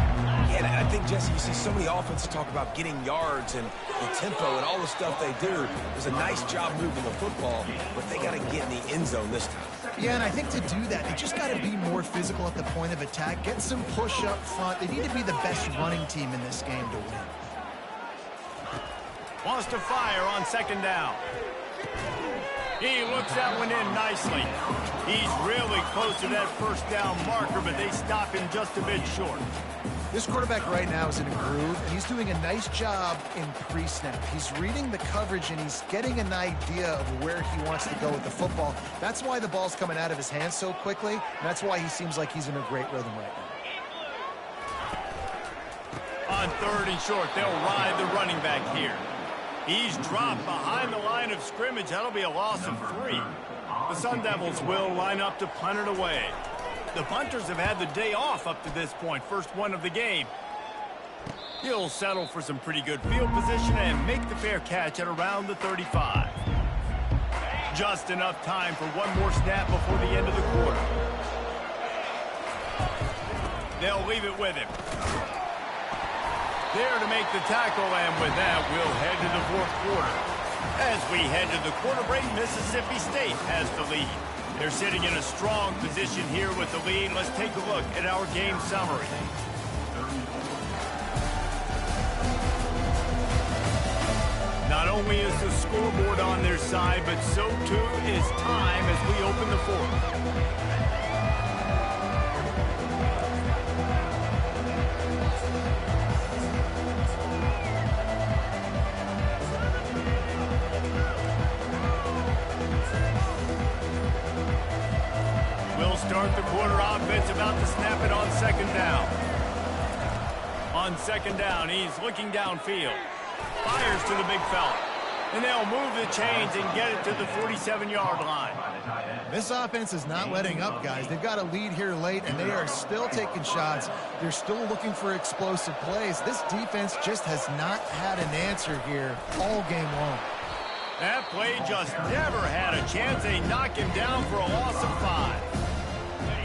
Yeah, and I think, Jesse, you see so many offenses talk about getting yards and the tempo and all the stuff they do. It was a nice job moving the football, but they got to get in the end zone this time. Yeah, and I think to do that, they just got to be more physical at the point of attack, get some push up front. They need to be the best running team in this game to win. Wants to fire on 2nd down. He looks that one in nicely. He's really close to that 1st down marker, but they stop him just a bit short. This quarterback right now is in a groove, and he's doing a nice job in pre-snap. He's reading the coverage, and he's getting an idea of where he wants to go with the football. That's why the ball's coming out of his hands so quickly, and that's why he seems like he's in a great rhythm right now. On 3rd and short, they'll ride the running back here. He's dropped behind the line of scrimmage. That'll be a loss of 3. The Sun Devils will line up to punt it away. The punters have had the day off up to this point. First one of the game. He'll settle for some pretty good field position and make the fair catch at around the 35. Just enough time for one more snap before the end of the quarter. They'll leave it with him. There to make the tackle, and with that, we'll head to the 4th quarter. As we head to the quarter break, Mississippi State has the lead. They're sitting in a strong position here with the lead. Let's take a look at our game summary. Not only is the scoreboard on their side, but so too is time as we open the 4th. Start the quarter offense, about to snap it on 2nd down. On 2nd down, he's looking downfield. Fires to the big fella. And they'll move the chains and get it to the 47-yard line. This offense is not letting up, guys. They've got a lead here late, and they are still taking shots. They're still looking for explosive plays. This defense just has not had an answer here all game long. That play just never had a chance. They knock him down for a loss of 5.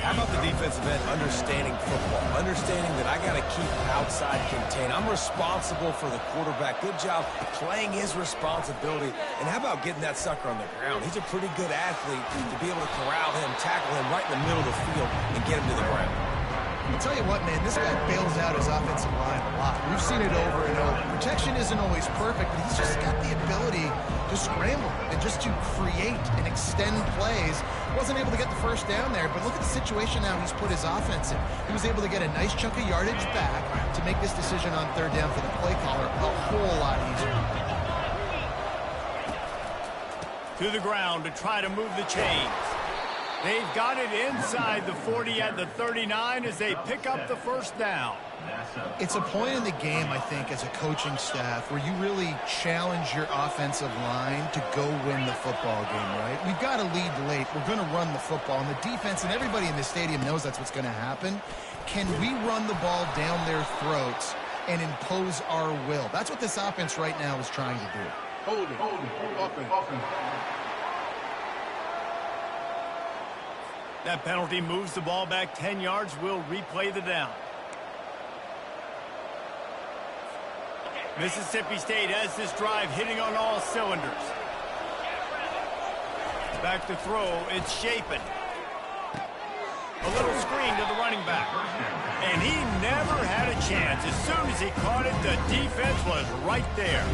How about the defensive end understanding football, understanding that I got to keep outside contained. I'm responsible for the quarterback. Good job playing his responsibility. And how about getting that sucker on the ground? He's a pretty good athlete to be able to corral him, tackle him right in the middle of the field, and get him to the ground. I'll tell you what, man, this guy bails out his offensive line a lot. We've seen it over and over. Protection isn't always perfect, but he's just got the ability to scramble and just to create and extend plays. Wasn't able to get the first down there, but look at the situation now he's put his offense in. He was able to get a nice chunk of yardage back to make this decision on third down for the play caller a whole lot easier. To the ground to try to move the chains. They've got it inside the 40 at the 39 as they pick up the first down. It's a point in the game, I think, as a coaching staff where you really challenge your offensive line to go win the football game, right? We've got to lead late. We're going to run the football. And the defense and everybody in the stadium knows that's what's going to happen. Can we run the ball down their throats and impose our will? That's what this offense right now is trying to do. Hold it. Offense. That penalty moves the ball back 10 yards. We'll replay the down. Mississippi State has this drive hitting on all cylinders. Back to throw. It's Shapen. A little screen to the running back. And he never had a chance. As soon as he caught it, the defense was right there.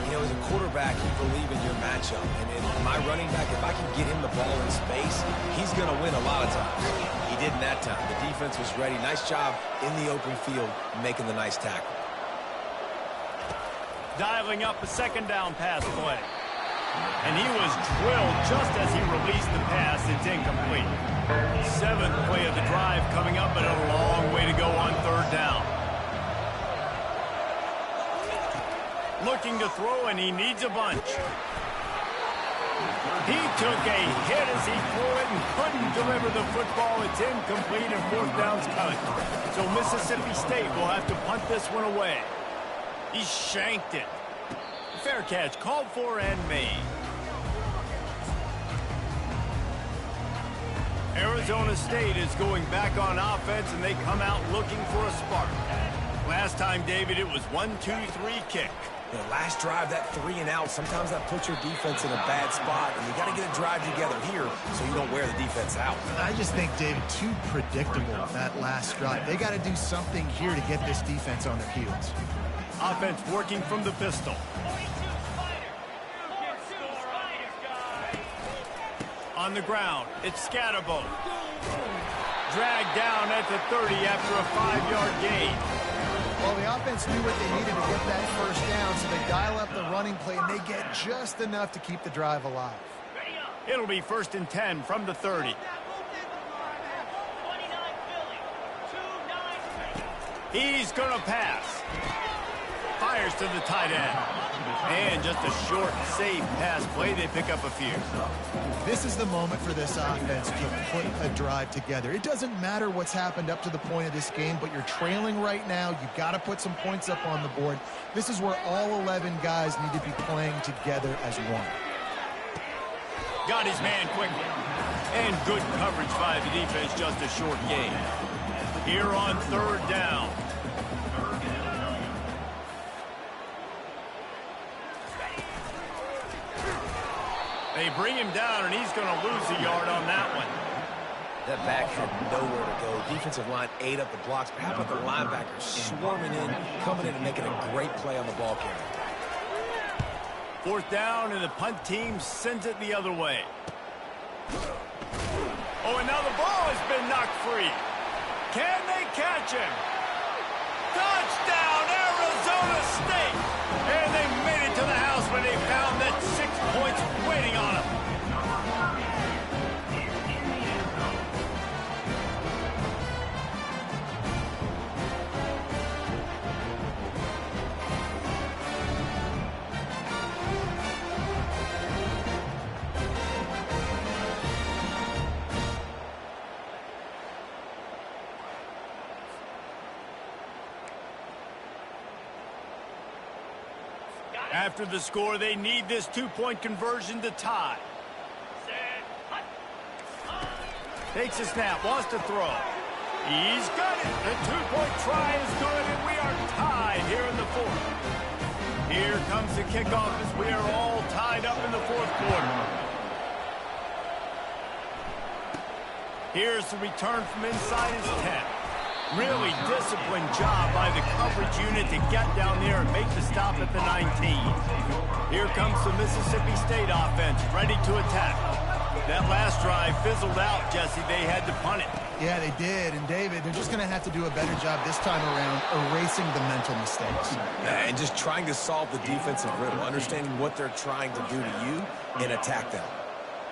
You know, as a quarterback, you believe in your matchup. And in my running back, if I can get him the ball in space, he's going to win a lot of times. He didn't that time. The defense was ready. Nice job in the open field making the nice tackle. Dialing up a second down pass play. And he was drilled just as he released the pass. It's incomplete. Seventh play of the drive coming up, but a long way to go on third down. Looking to throw, and he needs a bunch. He took a hit as he threw it and couldn't deliver the football. It's incomplete, and fourth down's coming. So Mississippi State will have to punt this one away. He shanked it. Fair catch, called for and made. Arizona State is going back on offense, and they come out looking for a spark. Last time, David, it was 1-2-3 kick. The last drive, that 3 and out, sometimes that puts your defense in a bad spot, and you got to get a drive together here so you don't wear the defense out. I just think, David, too predictable, that last drive. They got to do something here to get this defense on their heels. Offense working from the pistol. On the ground, it's Scatterbo. Dragged down at the 30 after a 5-yard gain. Well, the offense knew what they needed to get that first down, so they dial up the running play, and they get just enough to keep the drive alive. It'll be 1st and 10 from the 30. He's going to pass. Fires to the tight end. And just a short, safe pass play. They pick up a few. This is the moment for this offense to put a drive together. It doesn't matter what's happened up to the point of this game, but you're trailing right now. You've got to put some points up on the board. This is where all 11 guys need to be playing together as one. Got his man quickly. And good coverage by the defense, just a short gain. Here on third down. They bring him down, and he's going to lose a yard on that one. That back had nowhere to go. Defensive line ate up the blocks. But how about the linebackers swarming in, coming in and making a great play on the ball carrier? Fourth down, and the punt team sends it the other way. Oh, and now the ball has been knocked free. Can they catch him? Touchdown, Arizona State! And they made it to the house when they found that 6 points waiting on them. After the score, they need this 2-point conversion to tie. Takes a snap, wants to throw. He's got it. The 2-point try is good, and we are tied here in the fourth. Here comes the kickoff as we are all tied up in the fourth quarter. Here's the return from inside his 10. Really disciplined job by the coverage unit to get down there and make the stop at the 19. Here comes the Mississippi State offense, ready to attack. That last drive fizzled out, Jesse. They had to punt it. Yeah, they did. And, David, they're just going to have to do a better job this time around erasing the mental mistakes. And just trying to solve the defensive riddle, understanding what they're trying to do to you and attack them.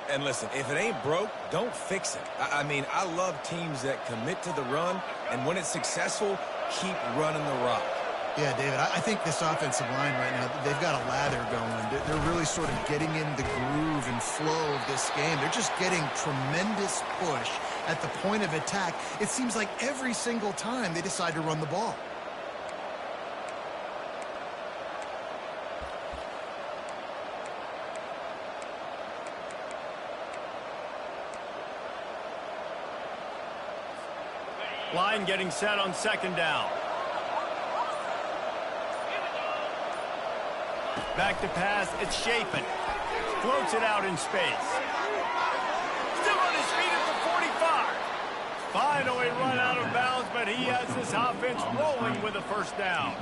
And listen, if it ain't broke, don't fix it. I mean, I love teams that commit to the run, and when it's successful, keep running the rock. Yeah, David, I think this offensive line right now, they've got a lather going. They're really sort of getting in the groove and flow of this game. They're just getting tremendous push at the point of attack. It seems like every single time they decide to run the ball. Line getting set on second down. Back to pass, it's Chapin. Floats it out in space. Still on his feet at the 45. Finally run out of bounds, but he has this offense rolling with a first down.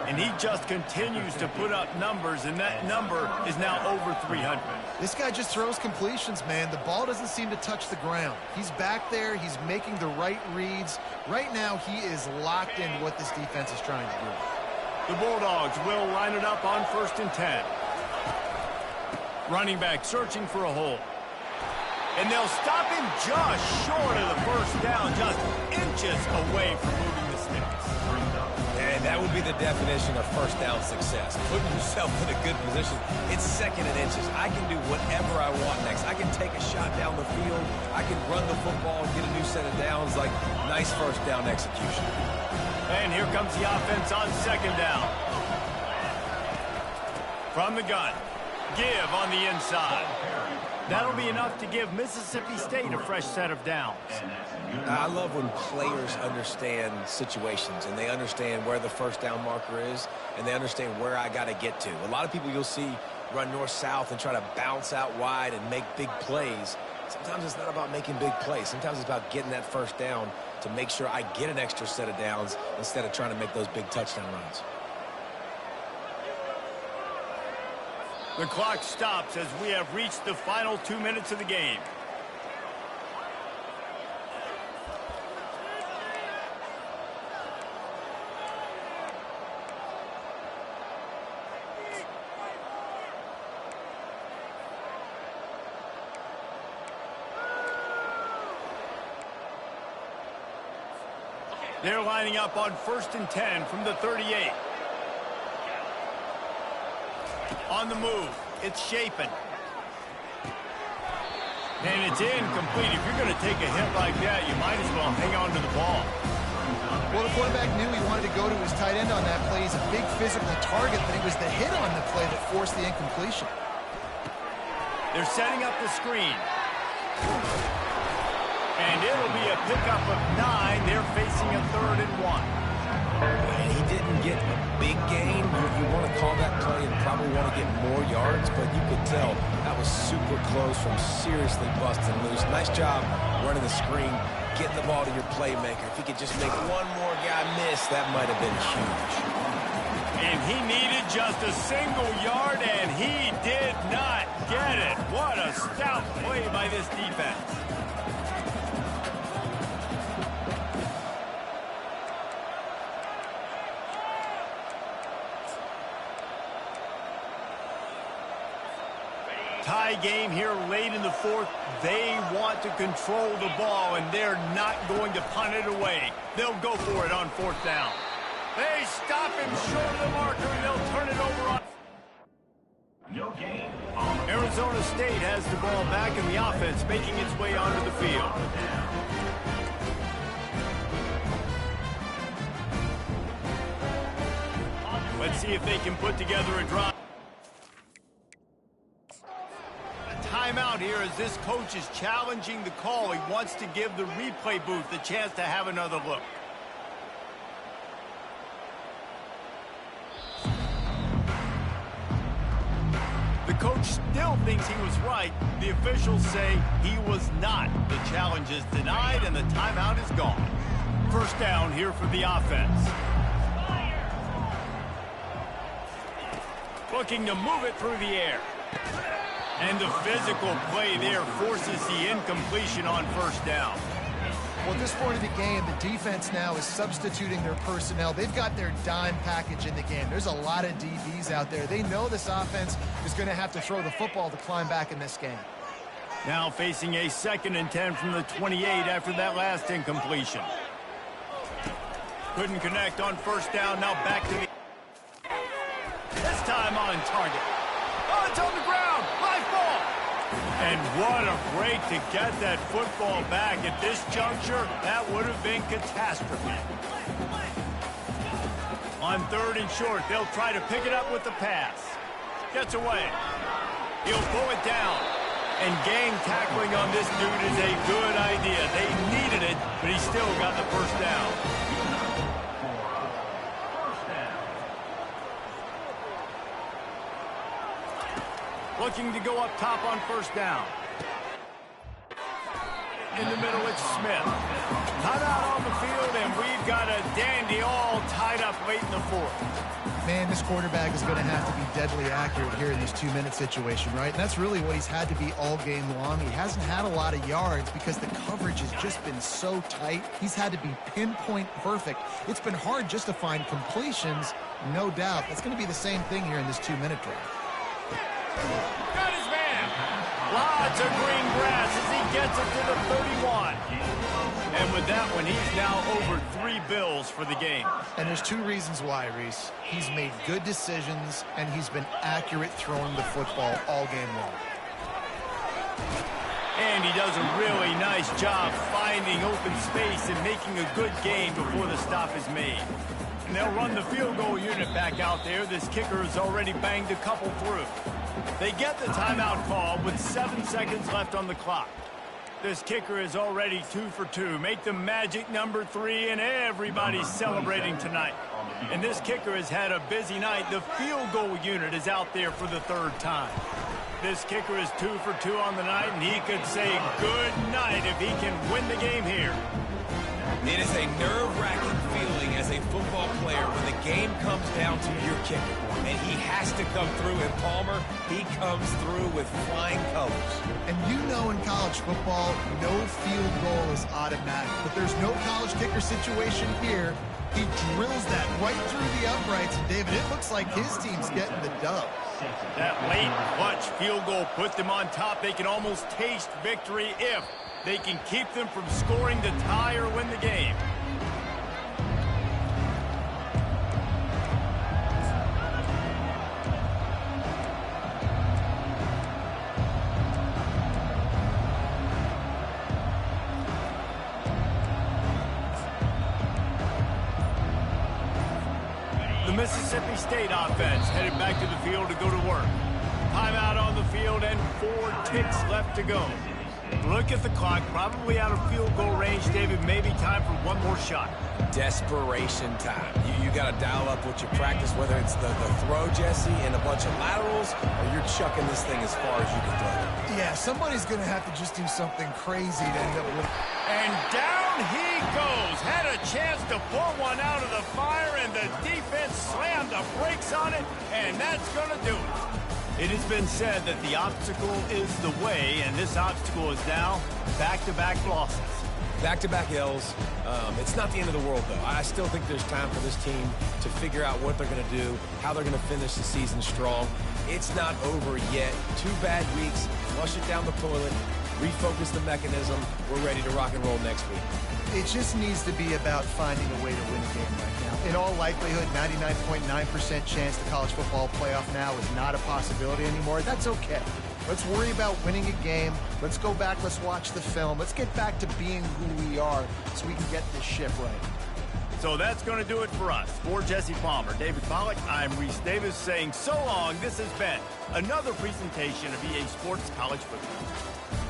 And he just continues to put up numbers, and that number is now over 300. This guy just throws completions, man. The ball doesn't seem to touch the ground. He's back there. He's making the right reads. Right now, he is locked into what this defense is trying to do. The Bulldogs will line it up on 1st and 10. Running back searching for a hole. And they'll stop him just short of the first down, just inches away from moving the sticks. And that would be the definition of first down success. Putting yourself in a good position. It's 2nd and inches. I can do whatever I want next. I can take a shot down the field. I can run the football and get a new set of downs. Like, nice first down execution. And here comes the offense on 2nd down. From the gun. Give on the inside. That'll be enough to give Mississippi State a fresh set of downs. I love when players understand situations and they understand where the first down marker is and they understand where I got to get to. A lot of people you'll see run north-south and try to bounce out wide and make big plays. Sometimes it's not about making big plays. Sometimes it's about getting that first down to make sure I get an extra set of downs instead of trying to make those big touchdown runs. The clock stops as we have reached the final 2 minutes of the game. They're lining up on 1st and 10 from the 38. On the move, it's Chapin. And it's incomplete. If you're going to take a hit like that, you might as well hang on to the ball. Well, the quarterback knew he wanted to go to his tight end on that play. He's a big physical target, but it was the hit on the play that forced the incompletion. They're setting up the screen. And it'll be a pickup of 9. They're facing a 3rd and 1. And he didn't get a big gain. You want to call that play and probably want to get more yards, but you could tell that was super close from seriously busting loose. Nice job running the screen, getting the ball to your playmaker. If he could just make one more guy miss, that might have been huge. And he needed just a single yard, and he did not get it. What a stout play by this defense. Tie game here late in the 4th. They want to control the ball, and they're not going to punt it away. They'll go for it on 4th down. They stop him short of the marker, and they'll turn it over on. No gain. Arizona State has the ball back in the offense, making its way onto the field. Let's see if they can put together a drive. Timeout here as this coach is challenging the call. He wants to give the replay booth the chance to have another look. The coach still thinks he was right. The officials say he was not. The challenge is denied and the timeout is gone. First down here for the offense. Looking to move it through the air. And the physical play there forces the incompletion on first down. Well, at this point of the game, the defense now is substituting their personnel. They've got their dime package in the game. There's a lot of DBs out there. They know this offense is going to have to throw the football to climb back in this game. Now facing a 2nd and 10 from the 28 after that last incompletion. Couldn't connect on first down. Now back to the... This time on target. Oh, it's on the ground. Live ball. And what a break to get that football back. At this juncture, that would have been catastrophe. On 3rd and short, they'll try to pick it up with the pass. Gets away. He'll pull it down. And gang tackling on this dude is a good idea. They needed it, but he still got the first down. Looking to go up top on first down. In the middle, it's Smith. Timeout on the field, and we've got a dandy all tied up late in the 4th. Man, this quarterback is going to have to be deadly accurate here in this 2-minute situation, right? And that's really what he's had to be all game long. He hasn't had a lot of yards because the coverage has just been so tight. He's had to be pinpoint perfect. It's been hard just to find completions, no doubt. That's going to be the same thing here in this 2-minute drive. Got his man. Lots of green grass as he gets it to the 31. And with that one, he's now over 3 bills for the game. And there's 2 reasons why, Reese. He's made good decisions, and he's been accurate throwing the football all game long. And he does a really nice job finding open space and making a good gain before the stop is made. And they'll run the field goal unit back out there. This kicker has already banged a couple through. They get the timeout call with 7 seconds left on the clock. This kicker is already 2 for 2. Make the magic number 3, and everybody's celebrating tonight. And this kicker has had a busy night. The field goal unit is out there for the 3rd time. This kicker is 2 for 2 on the night, and he could say good night if he can win the game here. It is a nerve-wracking feeling as a football player when the game comes down to your kicker. And he has to come through. And Palmer, he comes through with flying colors. And you know in college football, no field goal is automatic. But there's no college kicker situation here. He drills that right through the uprights. And David, it looks like his team's getting the dub. That late clutch field goal put them on top. They can almost taste victory if they can keep them from scoring to tie or win the game. The Mississippi State offense headed back to the field to go to work. Timeout on the field and 4 ticks left to go. Look at the clock, probably out of field goal range, David. Maybe time for one more shot. Desperation time. You got to dial up what you practice, whether it's the throw, Jesse, and a bunch of laterals, or you're chucking this thing as far as you can throw it. Yeah, somebody's going to have to just do something crazy to end up with. And down he goes. Had a chance to pull one out of the fire, and the defense slammed the brakes on it, and that's going to do it. It has been said that the obstacle is the way, and this obstacle is now back-to-back losses. Back-to-back L's. It's not the end of the world, though. I still think there's time for this team to figure out what they're going to do, how they're going to finish the season strong. It's not over yet. 2 bad weeks. Flush it down the toilet. Refocus the mechanism. We're ready to rock and roll next week. It just needs to be about finding a way to win a game right now. In all likelihood, 99.9% chance the college football playoff now is not a possibility anymore. That's okay. Let's worry about winning a game. Let's go back. Let's watch the film. Let's get back to being who we are so we can get this ship right. So that's going to do it for us. For Jesse Palmer, David Pollack, I'm Reese Davis saying so long. This has been another presentation of EA Sports College Football.